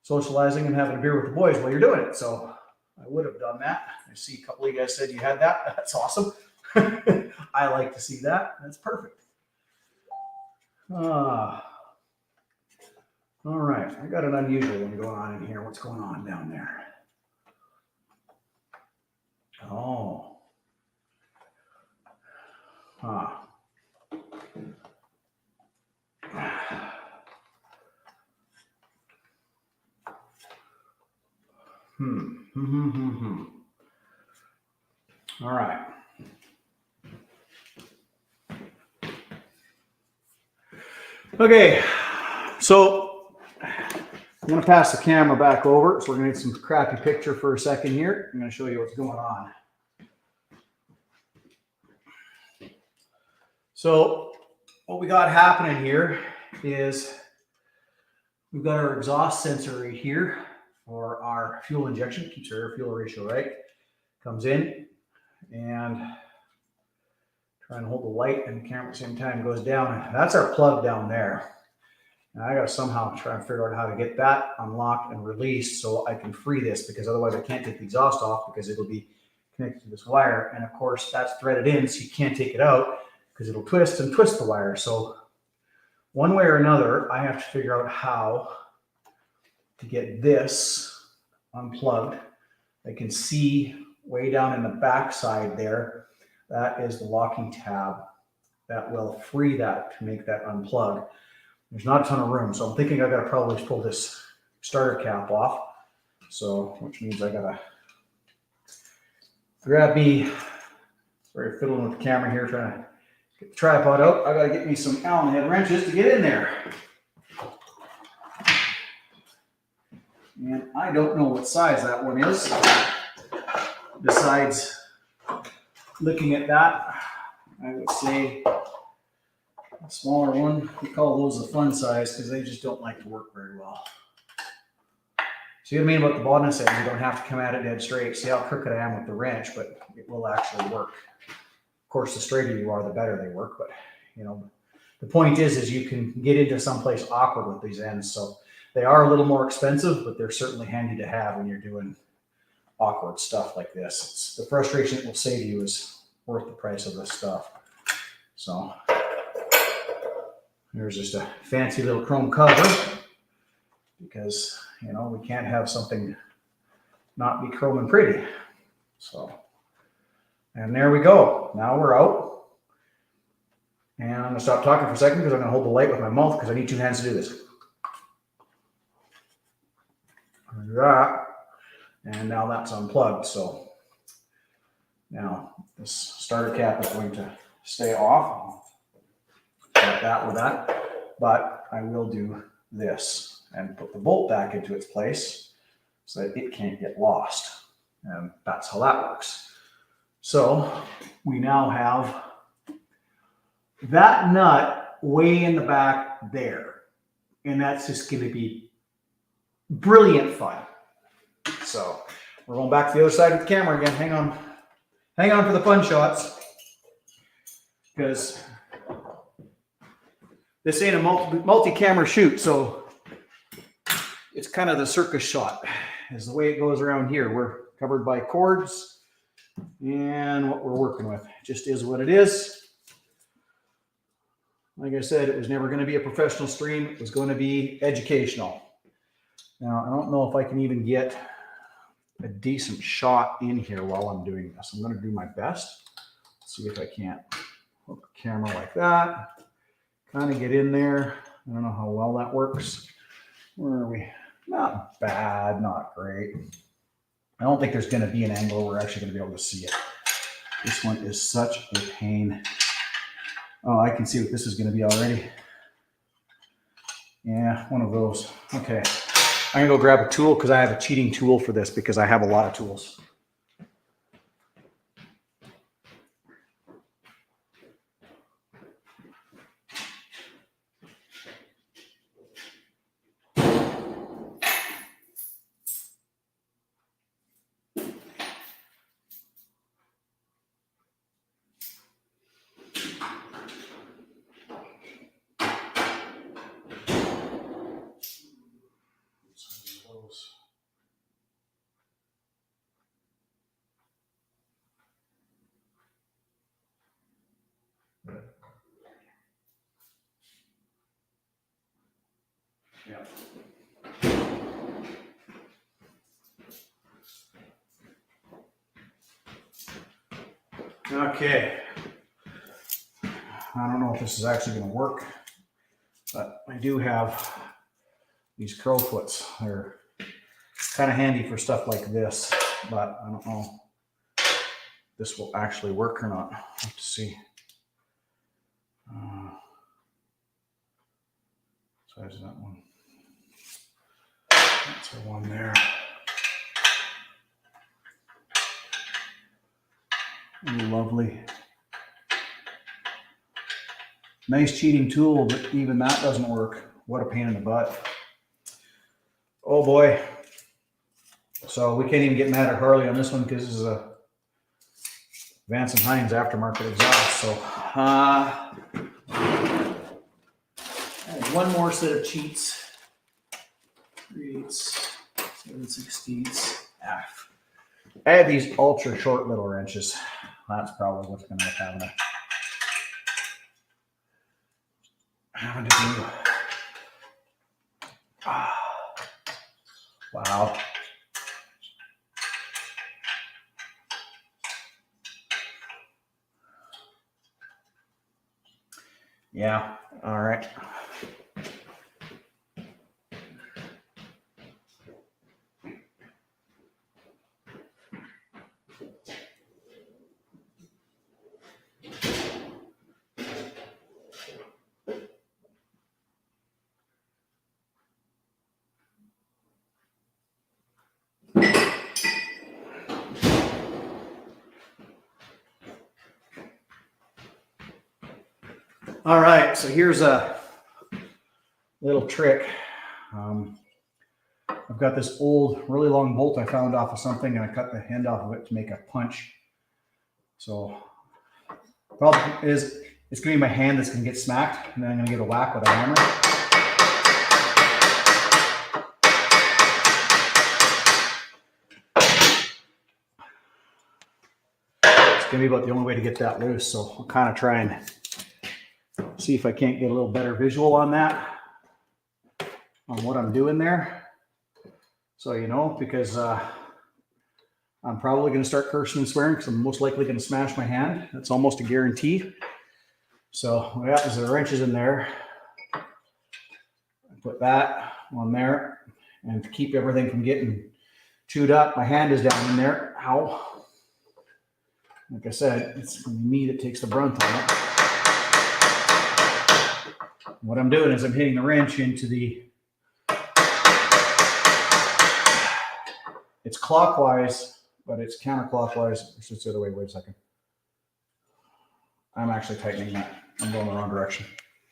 socializing and having a beer with the boys while you're doing it. So I would have done that. I see a couple of you guys said you had that. That's awesome. I like to see that. That's perfect. All right. I got an unusual one going on in here. What's going on down there? Oh. Huh. All right. Okay, so I'm going to pass the camera back over. So we're going to get some crappy picture for a second here. I'm going to show you what's going on. So what we got happening here is we've got our exhaust sensor right here for our fuel injection. Keeps our air fuel ratio right. Comes in and try and hold the light and the camera at the same time, goes down. That's our plug down there. And I got to somehow try and figure out how to get that unlocked and released so I can free this, because otherwise I can't take the exhaust off because it'll be connected to this wire. And of course that's threaded in, so you can't take it out because it'll twist and twist the wire. So one way or another, I have to figure out how to get this unplugged. I can see way down in the back side there, that is the locking tab that will free that to make that unplug. There's not a ton of room, so I'm thinking I got to probably pull this starter cap off. So, which means I got to grab me, sorry, fiddling with the camera here, trying to get the tripod out. I got to get me some Allen head wrenches to get in there. And I don't know what size that one is. Besides looking at that, I would say a smaller one. We call those the fun size because they just don't like to work very well. See what I mean about the bonus end? You don't have to come at it dead straight. See how crooked I am with the wrench, but it will actually work. Of course, the straighter you are, the better they work. But you know, the point is you can get into someplace awkward with these ends. So they are a little more expensive, but they're certainly handy to have when you're doing awkward stuff like this. It's the frustration it will save you is worth the price of this stuff. So here's just a fancy little chrome cover because, you know, we can't have something not be chrome and pretty. So, and there we go. Now we're out. And I'm going to stop talking for a second because I'm going to hold the light with my mouth because I need two hands to do this. Like that. And now that's unplugged. So now this starter cap is going to stay off. Like that with that. But I will do this and put the bolt back into its place so that it can't get lost. And that's how that works. So we now have that nut way in the back there. And that's just going to be brilliant fun. So we're going back to the other side of the camera again. Hang on. Hang on for the fun shots. Because this ain't a multi-camera shoot. So it's kind of the circus shot is the way it goes around here. We're covered by cords and what we're working with. It just is what it is. Like I said, it was never going to be a professional stream. It was going to be educational. Now, I don't know if I can even get a decent shot in here while I'm doing this. I'm going to do my best. See if I can't hook the camera like that. Kind of get in there. I don't know how well that works. Where are we? Not bad, not great. I don't think there's going to be an angle where we're actually going to be able to see it. This one is such a pain. Oh, I can see what this is going to be already. Yeah, one of those. Okay. I'm going to go grab a tool because I have a cheating tool for this because I have a lot of tools. Yeah. Okay. I don't know if this is actually going to work, but I do have these curl foots. They're kind of handy for stuff like this, but I don't know if this will actually work or not. I'll have to see. Size of that one. That's the one there. Lovely. Nice cheating tool, but even that doesn't work. What a pain in the butt. Oh boy. So we can't even get mad at Harley on this one because this is a Vance & Hines aftermarket exhaust. So one more set of cheats. 3/8, 7/16. I have these ultra short little wrenches. That's probably what's going to end up having to do. Wow. Yeah. All right. All right, so here's a little trick. I've got this old, really long bolt I found off of something, and I cut the end off of it to make a punch. So the problem is it's going to be my hand that's going to get smacked, and then I'm going to get a whack with a hammer. It's going to be about the only way to get that loose, so I'll kind of try and see if I can't get a little better visual on that, on what I'm doing there. So, you know, because I'm probably going to start cursing and swearing because I'm most likely going to smash my hand. That's almost a guarantee. So what happens is the wrench is in there. I put that on there, and to keep everything from getting chewed up, my hand is down in there. Ow. Like I said, it's me that takes the brunt on it. What I'm doing is I'm hitting the wrench into the, it's clockwise, but it's counterclockwise. It's just the other way. Wait a second. I'm actually tightening that. I'm going the wrong direction.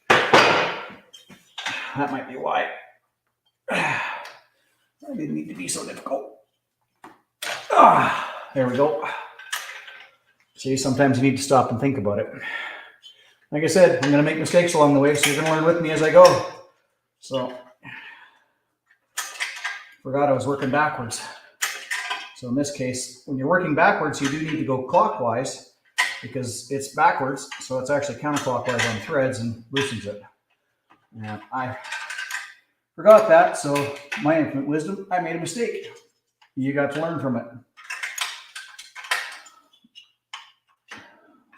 That might be why. I didn't need to be so difficult. There we go. See, sometimes you need to stop and think about it. Like I said, I'm going to make mistakes along the way, so you're going to learn with me as I go. So, forgot I was working backwards. So in this case, when you're working backwards, you do need to go clockwise because it's backwards, so it's actually counterclockwise on threads and loosens it. And I Forgot that, so my infinite wisdom, I made a mistake. You got to learn from it.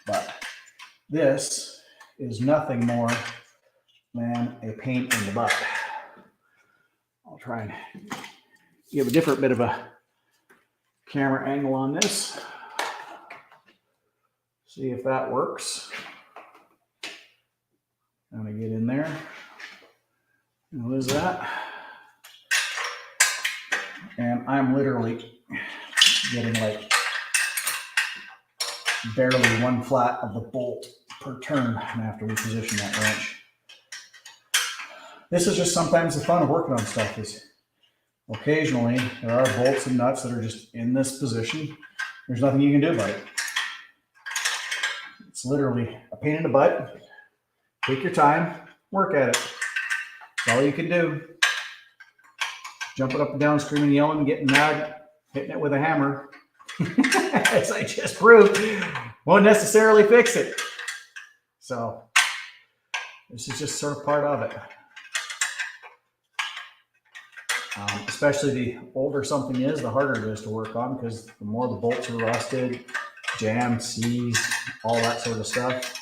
But this is nothing more than a pain in the butt. I'll try and give a different bit of a camera angle on this. See if that works. I'm gonna get in there. What is that? And I'm literally getting like barely one flat of the bolt per turn and I have to reposition that wrench. This is just sometimes the fun of working on stuff is occasionally there are bolts and nuts that are just in this position. There's nothing you can do about it. It's literally a pain in the butt. Take your time, work at it. That's all you can do. Jumping up and down, screaming, yelling, getting mad, hitting it with a hammer, as I just proved, won't necessarily fix it. So this is just sort of part of it. Especially the older something is, the harder it is to work on because the more the bolts are rusted, jammed, seized, all that sort of stuff.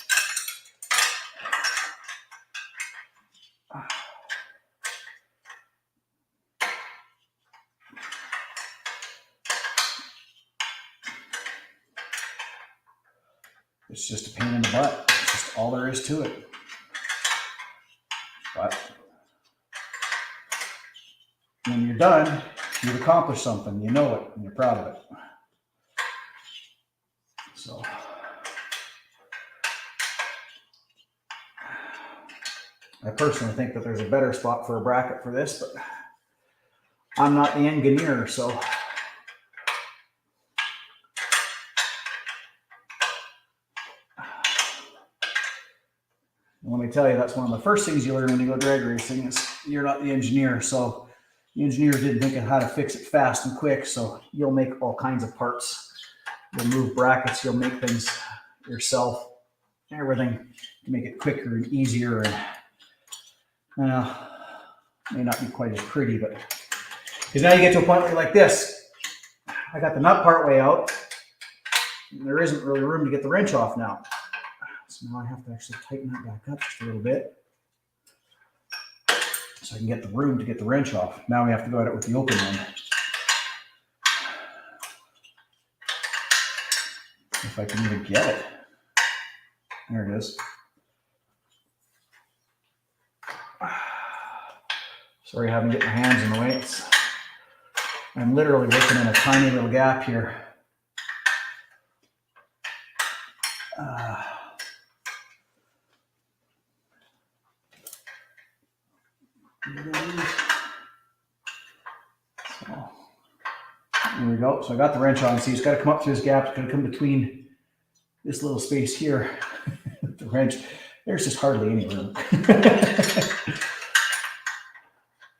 It's just a pain in the butt. It's just all there is to it. But when you're done, you've accomplished something. You know it, and you're proud of it. So I personally think that there's a better spot for a bracket for this, but I'm not the engineer, so let me tell you, that's one of the first things you learn when you go drag racing is you're not the engineer. So the engineer didn't think of how to fix it fast and quick. So you'll make all kinds of parts. You'll move brackets. You'll make things yourself. Everything to make it quicker and easier. And may not be quite as pretty, but because now you get to a point where you're like this. I got the nut part way out. And there isn't really room to get the wrench off now. So now I have to actually tighten that back up just a little bit so I can get the room to get the wrench off. Now we have to go at it with the open end. If I can even get it. There it is. Sorry, having to get my hands in the way. I'm literally working in a tiny little gap here. So, there we go. So I got the wrench on. See, it's got to come up through this gap. It's got to come between this little space here. The wrench. There's just hardly any room.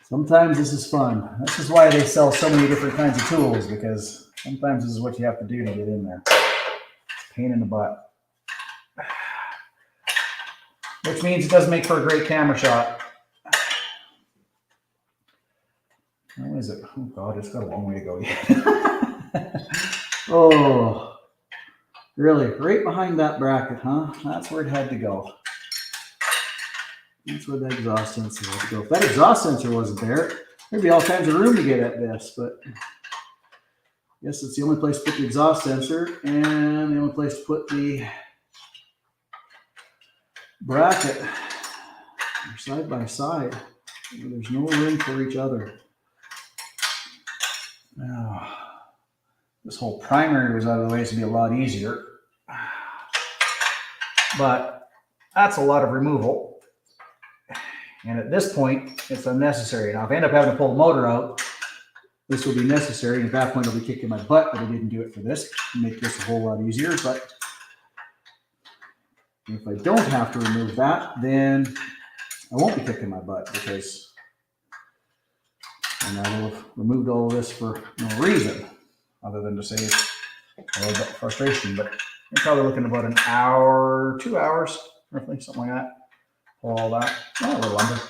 Sometimes this is fun. This is why they sell so many different kinds of tools, because sometimes this is what you have to do to get in there. It's a pain in the butt. Which means it doesn't make for a great camera shot. How is it? Oh God, it's got a long way to go yet. Oh, really? Right behind that bracket, huh? That's where it had to go. That's where that exhaust sensor had to go. If that exhaust sensor wasn't there, there'd be all kinds of room to get at this, but I guess it's the only place to put the exhaust sensor and the only place to put the bracket. They're side by side. There's no room for each other. Now, this whole primary was out of the way, so it'd be a lot easier. But that's a lot of removal. And at this point, it's unnecessary. Now, if I end up having to pull the motor out, this will be necessary. And at that point, I'll be kicking my butt, but I didn't do it for this. Make this a whole lot easier. But if I don't have to remove that, then I won't be kicking my butt because and I will have removed all of this for no reason other than to save a little bit of frustration. But you're probably looking about an hour, 2 hours, roughly, something like that. Pull all that. Oh, a little under.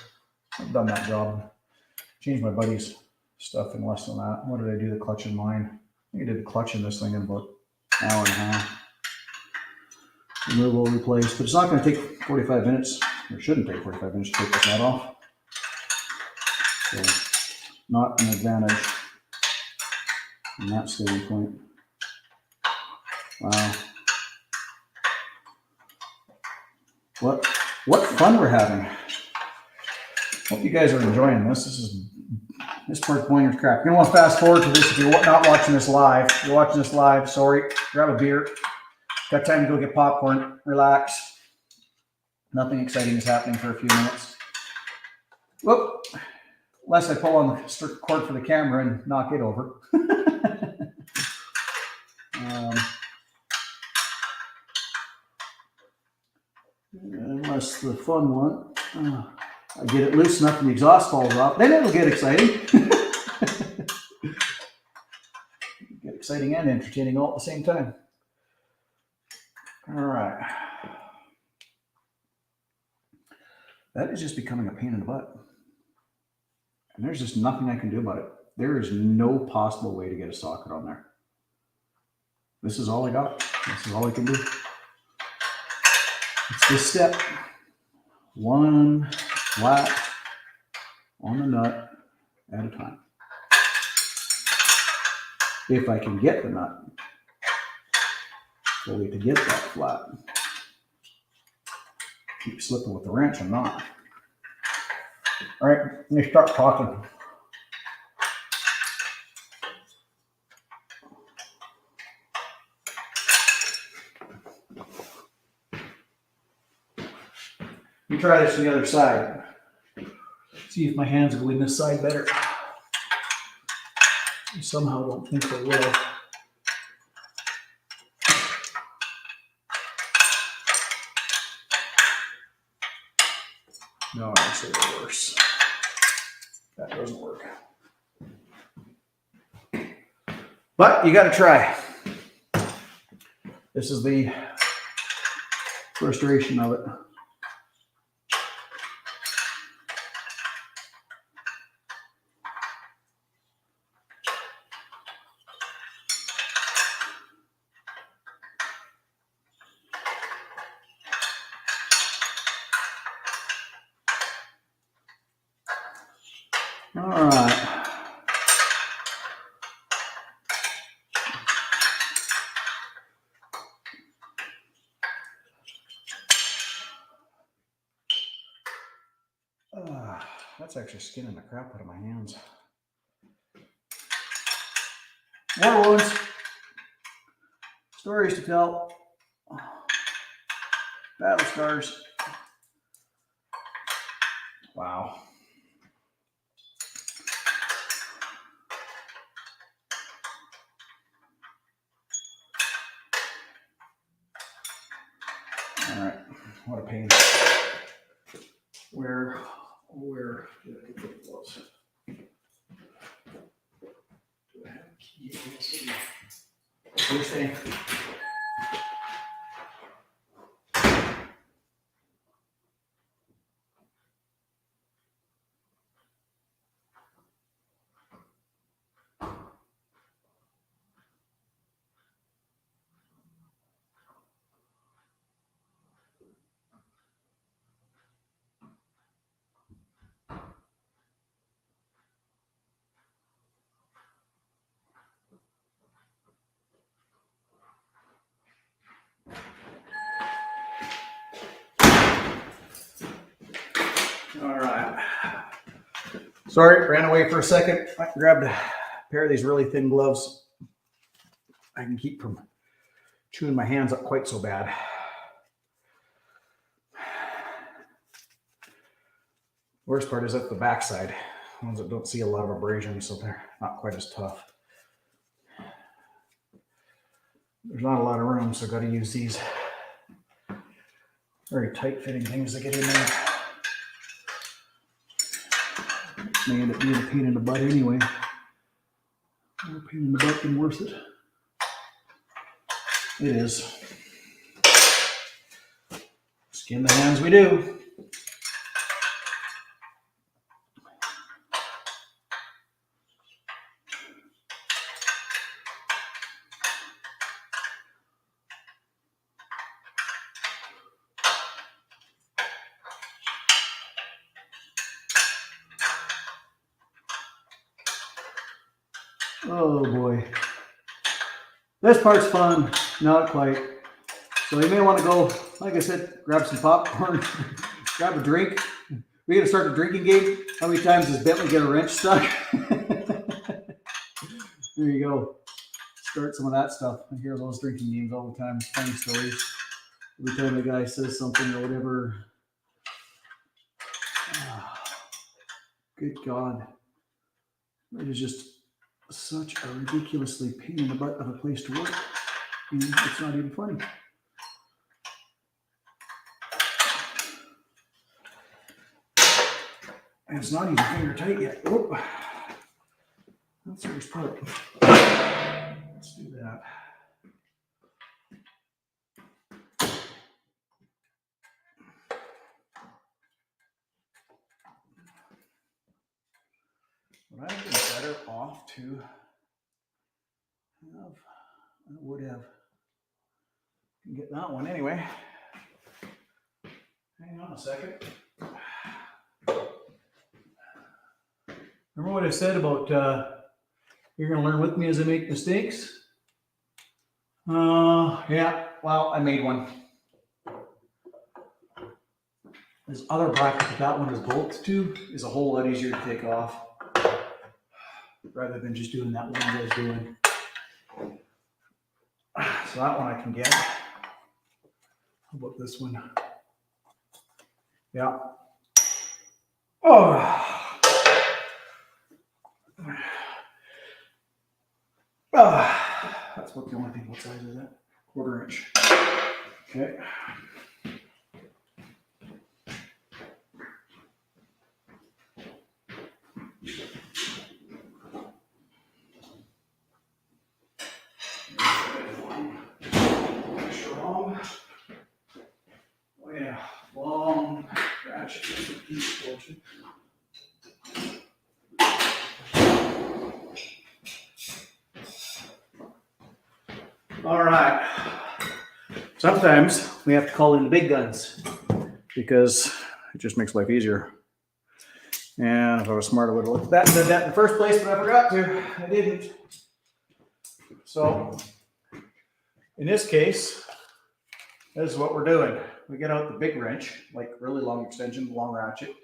I've done that job Changed my buddy's stuff in less than that. What did I do the clutch in mine? I think I did the clutch in this thing in about an hour and a half. Removal, replace, but it's not going to take 45 minutes, or shouldn't take 45 minutes to take this nut off. So, not an advantage from that standpoint. Wow. What fun we're having. Hope you guys are enjoying this. This part's boring as crap. You're going to want to fast forward to this if you're not watching this live. If you're watching this live, sorry, grab a beer. Got time to go get popcorn, relax. Nothing exciting is happening for a few minutes. Whoop. Unless I pull on the cord for the camera and knock it over. Unless the fun one, I get it loose enough and the exhaust falls off, then it'll get exciting. Get exciting and entertaining all at the same time. All right. That is just becoming a pain in the butt. And there's just nothing I can do about it. There is no possible way to get a socket on there. This is all I got. This is all I can do. It's this step. One flat on the nut at a time. If I can get the nut fully to get that flat. Keep slipping with the wrench, I'm not. All right, let me start talking. Let me try this on the other side. See if my hands will go in this side better. I somehow don't think they will. No, actually they're worse. That doesn't work. But you got to try. This is the frustration of it. All right. That's actually skinning the crap out of my hands. More wounds. Stories to tell. Battle scars. Wow. All right, what a pain. Where did I put the gloves? Do I have a key in this? This thing. All right. Sorry, ran away for a second. I grabbed a pair of these really thin gloves. I can keep from chewing my hands up quite so bad. Worst part is at the backside. Ones that don't see a lot of abrasion, so they're not quite as tough. There's not a lot of room, so I've got to use these very tight fitting things to get in there. May end up being a pain in the butt anyway. More pain in the butt than worth it. It is. Skin the hands we do. Oh boy. This part's fun, not quite. So you may want to go, like I said, grab some popcorn, grab a drink. We got to start the drinking game. How many times does Bentley get a wrench stuck? There you go. Start some of that stuff. I hear those drinking games all the time. Funny stories. Every time the guy says something or whatever. Good God. It is just such a ridiculously pain in the butt of a place to work. And it's not even funny. And it's not even finger tight yet. Oh, that's the worst part. Let's do that. Would I have been better off to have, I would have, get that one anyway. Hang on a second. Remember what I said about you're going to learn with me as I make mistakes? Yeah, well, I made one. This other bracket that one is bolted to is a whole lot easier to take off rather than just doing that one I was doing. So that one I can get. How about this one? Yeah. Oh. That's what the only thing. What size is that? 1/4 inch. Okay. Oh yeah, long ratchet. All right. Sometimes we have to call in the big guns because it just makes life easier. And if I was smart, I would have looked at that and did that in the first place, but I forgot to. I didn't. So in this case, this is what we're doing. We get out the big wrench, like really long extension, long ratchet,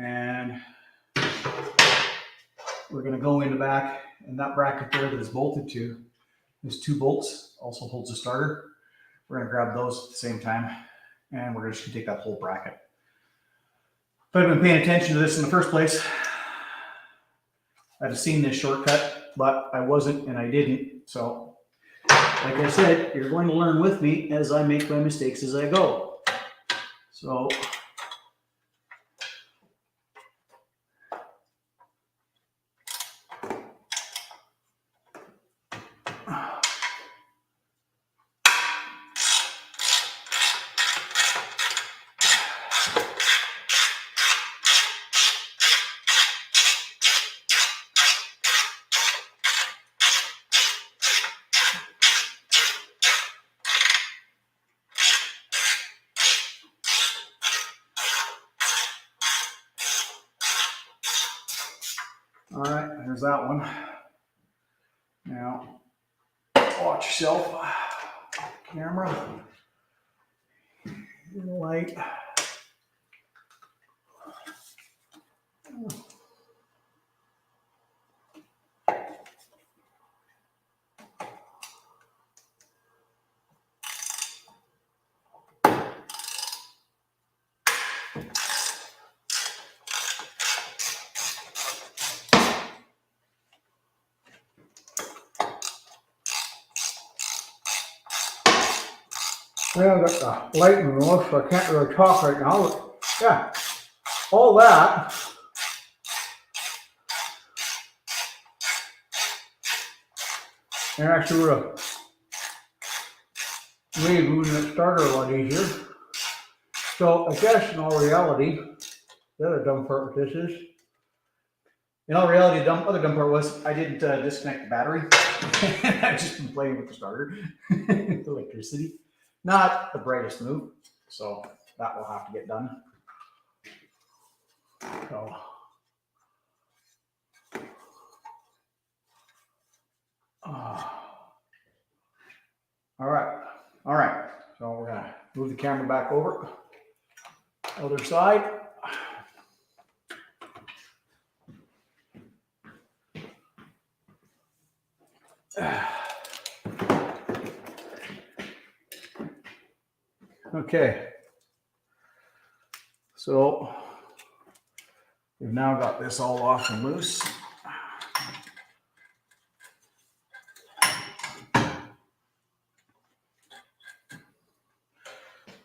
and we're going to go in the back, and that bracket there that is bolted to, there's 2 bolts, also holds the starter. We're going to grab those at the same time, and we're just going to take that whole bracket. If I'd been paying attention to this in the first place, I'd have seen this shortcut, but I wasn't and I didn't. So, like I said, you're going to learn with me as I make my mistakes as I go. So, all right, there's that one. Now, watch yourself. Camera. Light. Well, I got the light in the remote, so I can't really talk right now, but yeah, all that. And actually would have made moving that starter a lot easier. So I guess in all reality, the other dumb part with this is, in all reality, the other dumb part was I didn't disconnect the battery. I've just been playing with the starter, the electricity. Not the brightest move, so that will have to get done. So, All right. All right. So we're going to move the camera back over. Other side. Okay. So we've now got this all off and loose.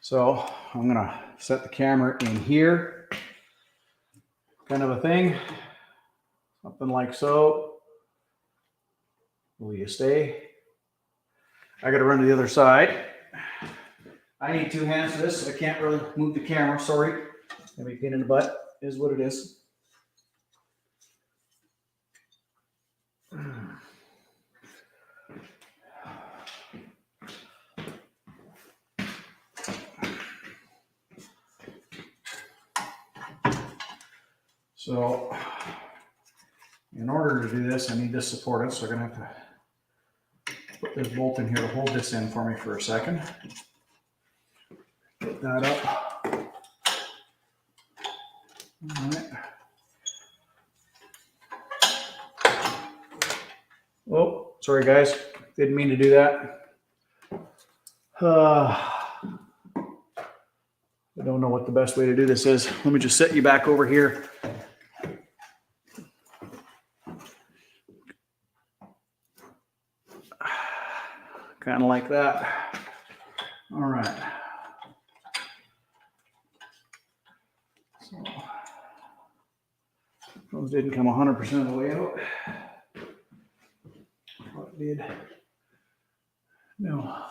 So I'm going to set the camera in here, kind of a thing, something like so. Will you stay? I got to run to the other side. I need 2 hands for this, so I can't really move the camera. Sorry. Maybe pain in the butt is what it is. So in order to do this, I need this supported. So I'm going to have to put this bolt in here to hold this in for me for a second. Put that up. All right. Oh, sorry guys. Didn't mean to do that. I don't know what the best way to do this is. Let me just set you back over here. Kind of like that. All right. So those didn't come 100% of the way out. What did? No.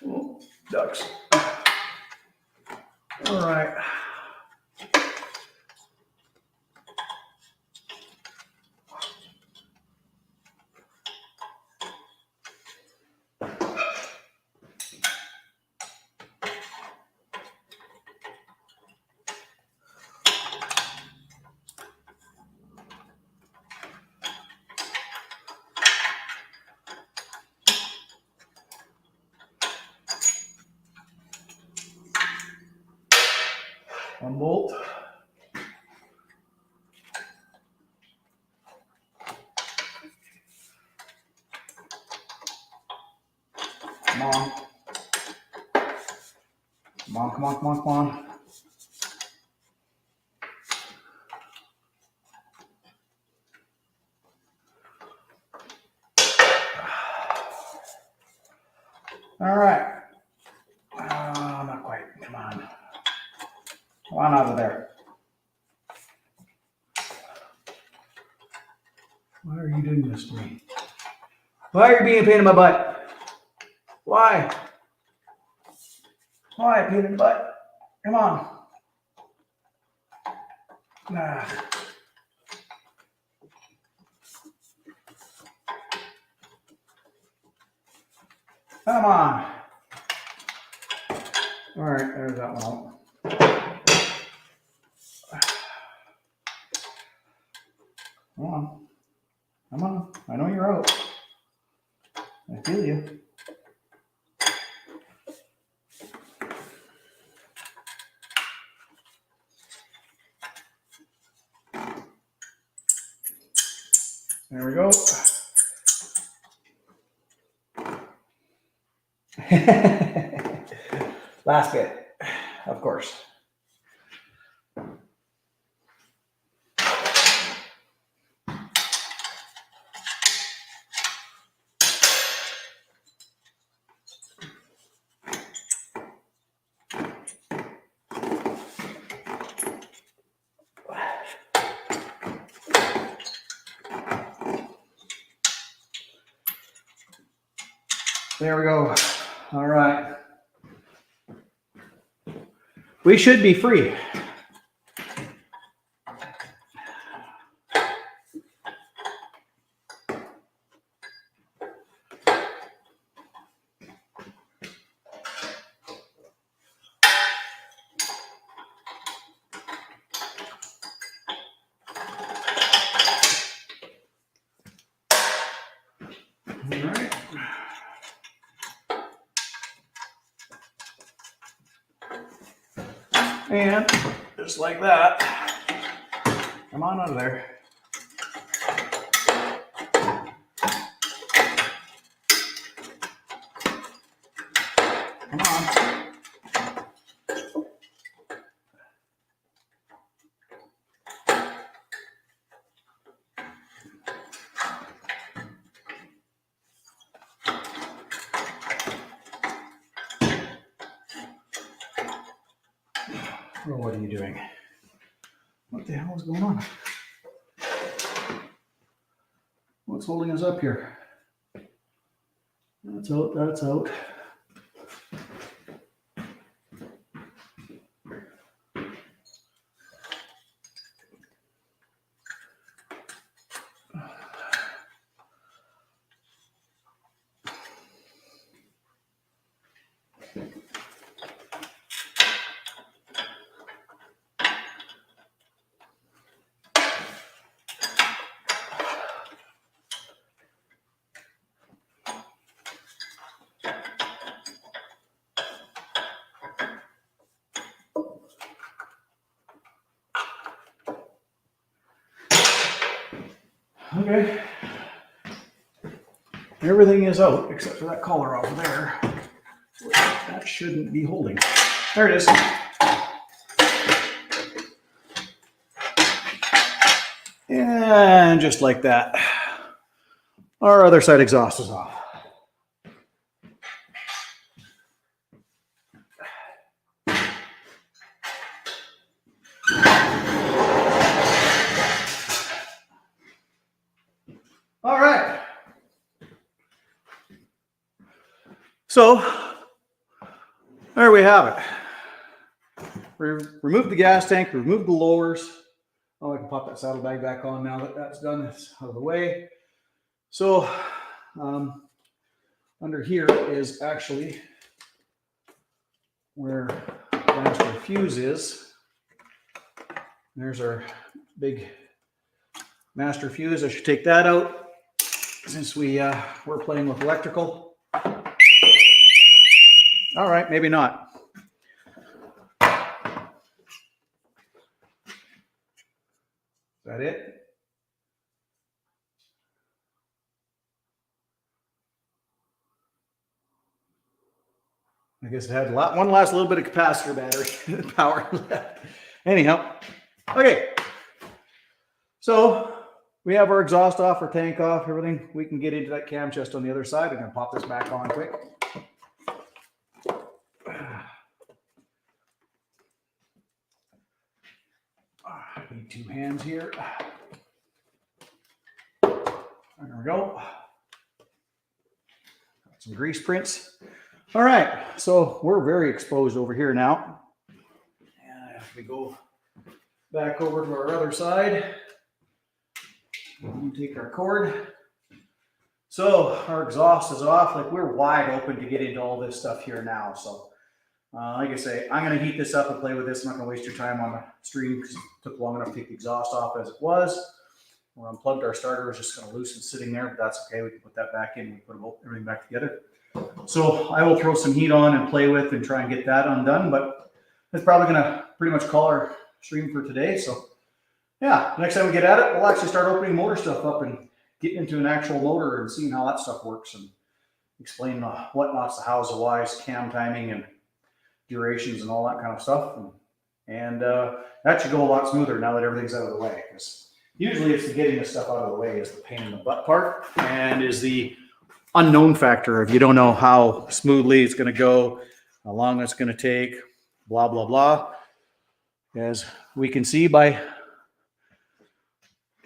Oh, ducks. All right. One bolt. Come on. Come on, come on, come on, come on. All right. Not quite. Come on. Come on out of there. Why are you doing this to me? Why are you being a pain in my butt? Why? Why, pain in the butt? Come on. Come on. All right, there's that one out. Come on. Come on. I know you're out. I feel you. There we go. Last bit, of course. There we go. All right. We should be free. And just like that, come on out of there. Come on. Oh, what are you doing? What the hell is going on? What's holding us up here? That's out, that's out. Okay. Everything is out except for that collar over there. That shouldn't be holding. There it is. And just like that, our other side exhaust is off. All right. So there we have it. We removed the gas tank, removed the lowers. Oh, I can pop that saddlebag back on now that that's done. It's out of the way. So under here is actually where the master fuse is. There's our big master fuse. I should take that out since we're playing with electrical. All right, maybe not. Is that it? I guess it had one last little bit of capacitor battery power left. Anyhow, okay. So we have our exhaust off, our tank off, everything. We can get into that cam chest on the other side. I'm going to pop this back on quick. I need two hands here. There we go. Got some grease prints. All right, so we're very exposed over here now. And if we go back over to our other side, and take our cord. So our exhaust is off. Like, we're wide open to get into all this stuff here now. So like I say, I'm going to heat this up and play with this. I'm not going to waste your time on the stream because it took long enough to take the exhaust off as it was. We unplugged our starter. It was just kind of loose and sitting there, but that's okay. We can put that back in and put everything back together. So I will throw some heat on and play with and try and get that undone, but that's probably going to pretty much call our stream for today. So yeah, next time we get at it, we'll actually start opening motor stuff up and getting into an actual motor and seeing how that stuff works and explain the whatnots, the hows, the whys, cam timing and durations and all that kind of stuff. And that should go a lot smoother now that everything's out of the way, because usually it's the getting this stuff out of the way is the pain in the butt part and is the unknown factor. If you don't know how smoothly it's going to go, how long it's going to take, blah, blah, blah. As we can see by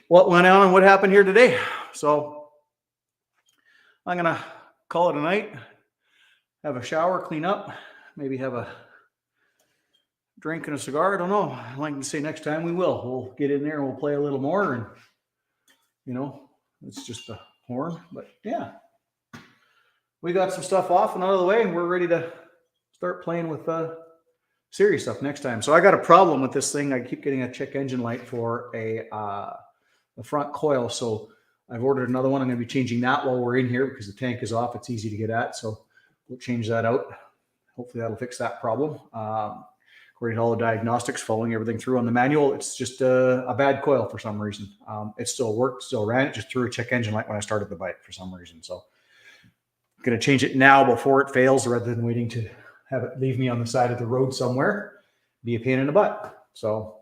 what went on and what happened here today. So I'm going to call it a night, have a shower, clean up, maybe have a drink and a cigar. I don't know. I like to say next time we will. We'll get in there and we'll play a little more. And, you know, it's just a horn. But yeah, we got some stuff off and out of the way, and we're ready to start playing with serious stuff next time. So I got a problem with this thing. I keep getting a check engine light for a front coil. So I've ordered another one. I'm going to be changing that while we're in here because the tank is off. It's easy to get at. So we'll change that out. Hopefully that'll fix that problem. according to all the diagnostics, following everything through on the manual, it's just a bad coil for some reason. It still worked, still ran. It just threw a check engine light when I started the bike for some reason. So I'm going to change it now before it fails, rather than waiting to have it leave me on the side of the road somewhere. Be a pain in the butt. So,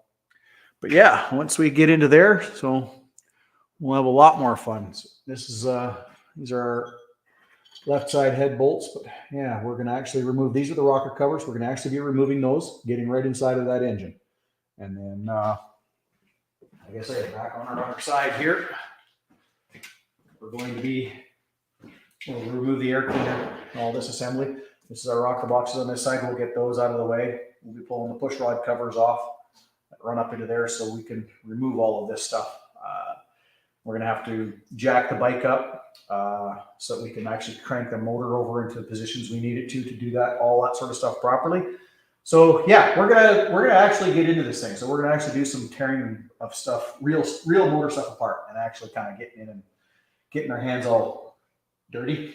but yeah, once we get into there, so we'll have a lot more fun. So this is these are our left side head bolts, but yeah, we're going to actually remove, these are the rocker covers. We're going to actually be removing those, getting right inside of that engine. And then I guess I get back on our other side here. We're going to be, we'll remove the air cleaner and all this assembly. This is our rocker boxes on this side. We'll get those out of the way. We'll be pulling the push rod covers off, run up into there so we can remove all of this stuff. We're going to have to jack the bike up so that we can actually crank the motor over into the positions we need it to do that, all that sort of stuff properly. So yeah, we're gonna actually get into this thing. So we're gonna actually do some tearing of stuff, real motor stuff apart, and actually kind of getting in and getting our hands all dirty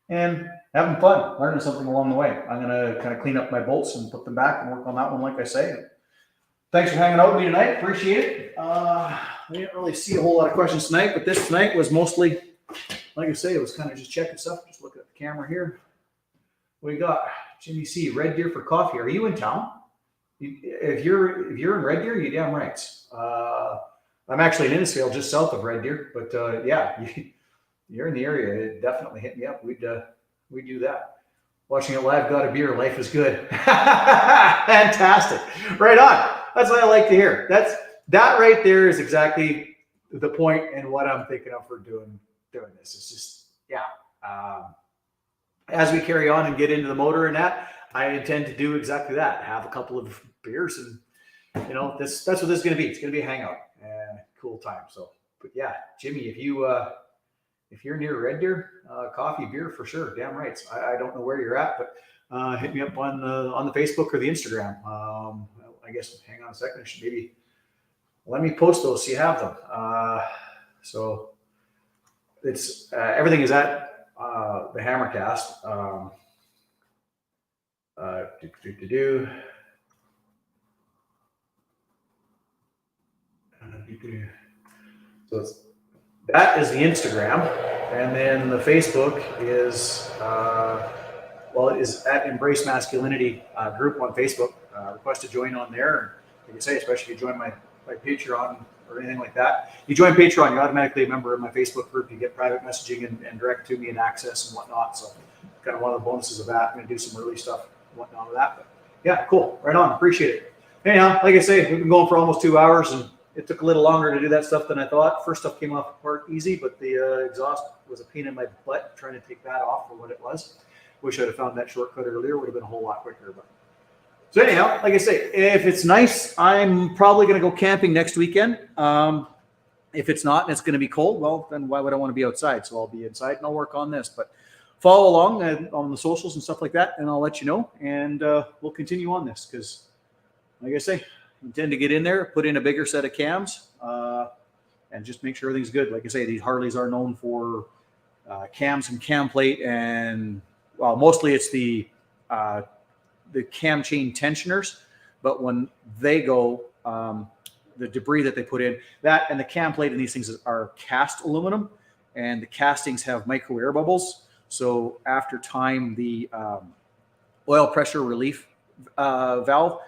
and having fun, learning something along the way. I'm gonna kind of clean up my bolts and put them back and work on that one, like I say. Thanks for hanging out with me tonight. Appreciate it. We didn't really see a whole lot of questions tonight, but this tonight was mostly, like I say, it was kind of just checking stuff. Just looking at the camera here. What we got? Jimmy C, Red Deer for coffee. Are you in town? If you're in Red Deer, you're damn right. I'm actually in Innisfail, just south of Red Deer. But yeah, you're in the area. Definitely hit me up. We'd do that. Watching it live, got a beer. Life is good. Fantastic. Right on. That's what I like to hear. That right there is exactly the point and what I'm thinking of for doing this. It's just, yeah. As we carry on and get into the motor and that, I intend to do exactly that. Have a couple of beers and, you know, that's what this is going to be. It's going to be a hangout and cool time. So, but yeah, Jimmy, if you're near Red Deer, coffee, beer for sure. Damn right. I don't know where you're at, but hit me up on the Facebook or the Instagram. I guess, hang on a second. I should maybe let me post those so you have them. So it's everything is at the Hammercast. So that is the Instagram, and then the Facebook is well, it is at Embrace Masculinity group on Facebook. Request to join on there. Like I say, especially if you join my Patreon or anything like that. You join Patreon, you're automatically a member of my Facebook group. You get private messaging and direct to me and access and whatnot. So kind of one of the bonuses of that. I'm going to do some early stuff and whatnot with that. But yeah, cool. Right on. Appreciate it. Anyhow, like I say, we've been going for almost 2 hours, and it took a little longer to do that stuff than I thought. First stuff came off apart easy, but the exhaust was a pain in my butt trying to take that off for what it was. Wish I'd have found that shortcut earlier. Would have been a whole lot quicker. But so anyhow, like I say, if it's nice, I'm probably going to go camping next weekend. If it's not and it's going to be cold, well, then why would I want to be outside? So I'll be inside and I'll work on this. But follow along on the socials and stuff like that, and I'll let you know. And we'll continue on this because, like I say, I intend to get in there, put in a bigger set of cams, and just make sure everything's good. Like I say, these Harleys are known for cams and cam plate, and well, mostly it's the cam chain tensioners. But when they go, the debris that they put in, that and the cam plate and these things are cast aluminum, and the castings have micro air bubbles. So after time, the oil pressure relief valve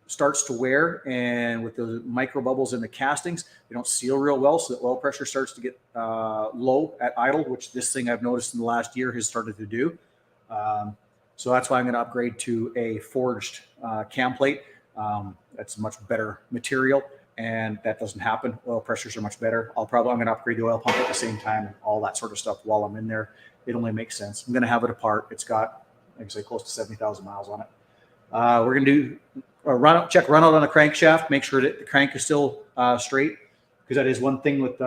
starts to wear, and with the micro bubbles in the castings, they don't seal real well, so the oil pressure starts to get low at idle, which this thing I've noticed in the last year has started to do. So that's why I'm going to upgrade to a forged cam plate. That's a much better material, and that doesn't happen. Oil pressures are much better. I'm going to upgrade the oil pump at the same time and all that sort of stuff while I'm in there. It only makes sense. I'm going to have it apart. It's got, like I say, close to 70,000 miles on it. We're going to do a run out on the crankshaft, make sure that the crank is still straight, because that is one thing with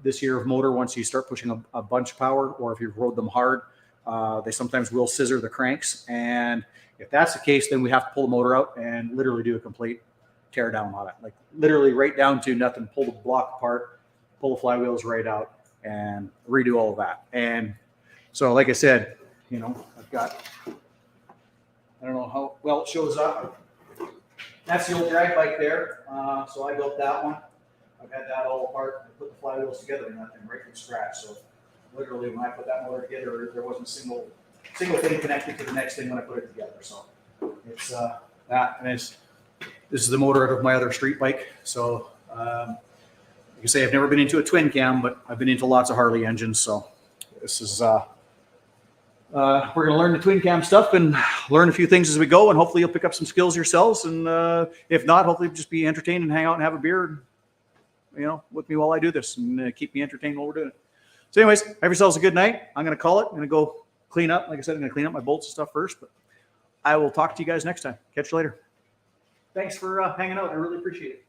this year of motor. Once you start pushing a bunch of power, or if you've rode them hard, they sometimes will scissor the cranks. And if that's the case, then we have to pull the motor out and literally do a complete tear down on it. Like literally right down to nothing, pull the block apart, pull the flywheels right out, and redo all of that. And so, like I said, you know, I've got, I don't know how well it shows up. That's the old drag bike there. So I built that one. I've had that all apart. I put the flywheels together and that thing right from scratch. So literally, when I put that motor together, there wasn't a single thing connected to the next thing when I put it together. So it's that, and this is the motor out of my other street bike. So you can say I've never been into a twin cam, but I've been into lots of Harley engines. So this is we're going to learn the twin cam stuff and learn a few things as we go, and hopefully you'll pick up some skills yourselves. And if not, hopefully just be entertained and hang out and have a beer, with me while I do this, and keep me entertained while we're doing it. So anyways, have yourselves a good night. I'm going to call it. I'm going to go clean up. Like I said, I'm going to clean up my bolts and stuff first, but I will talk to you guys next time. Catch you later. Thanks for hanging out. I really appreciate it.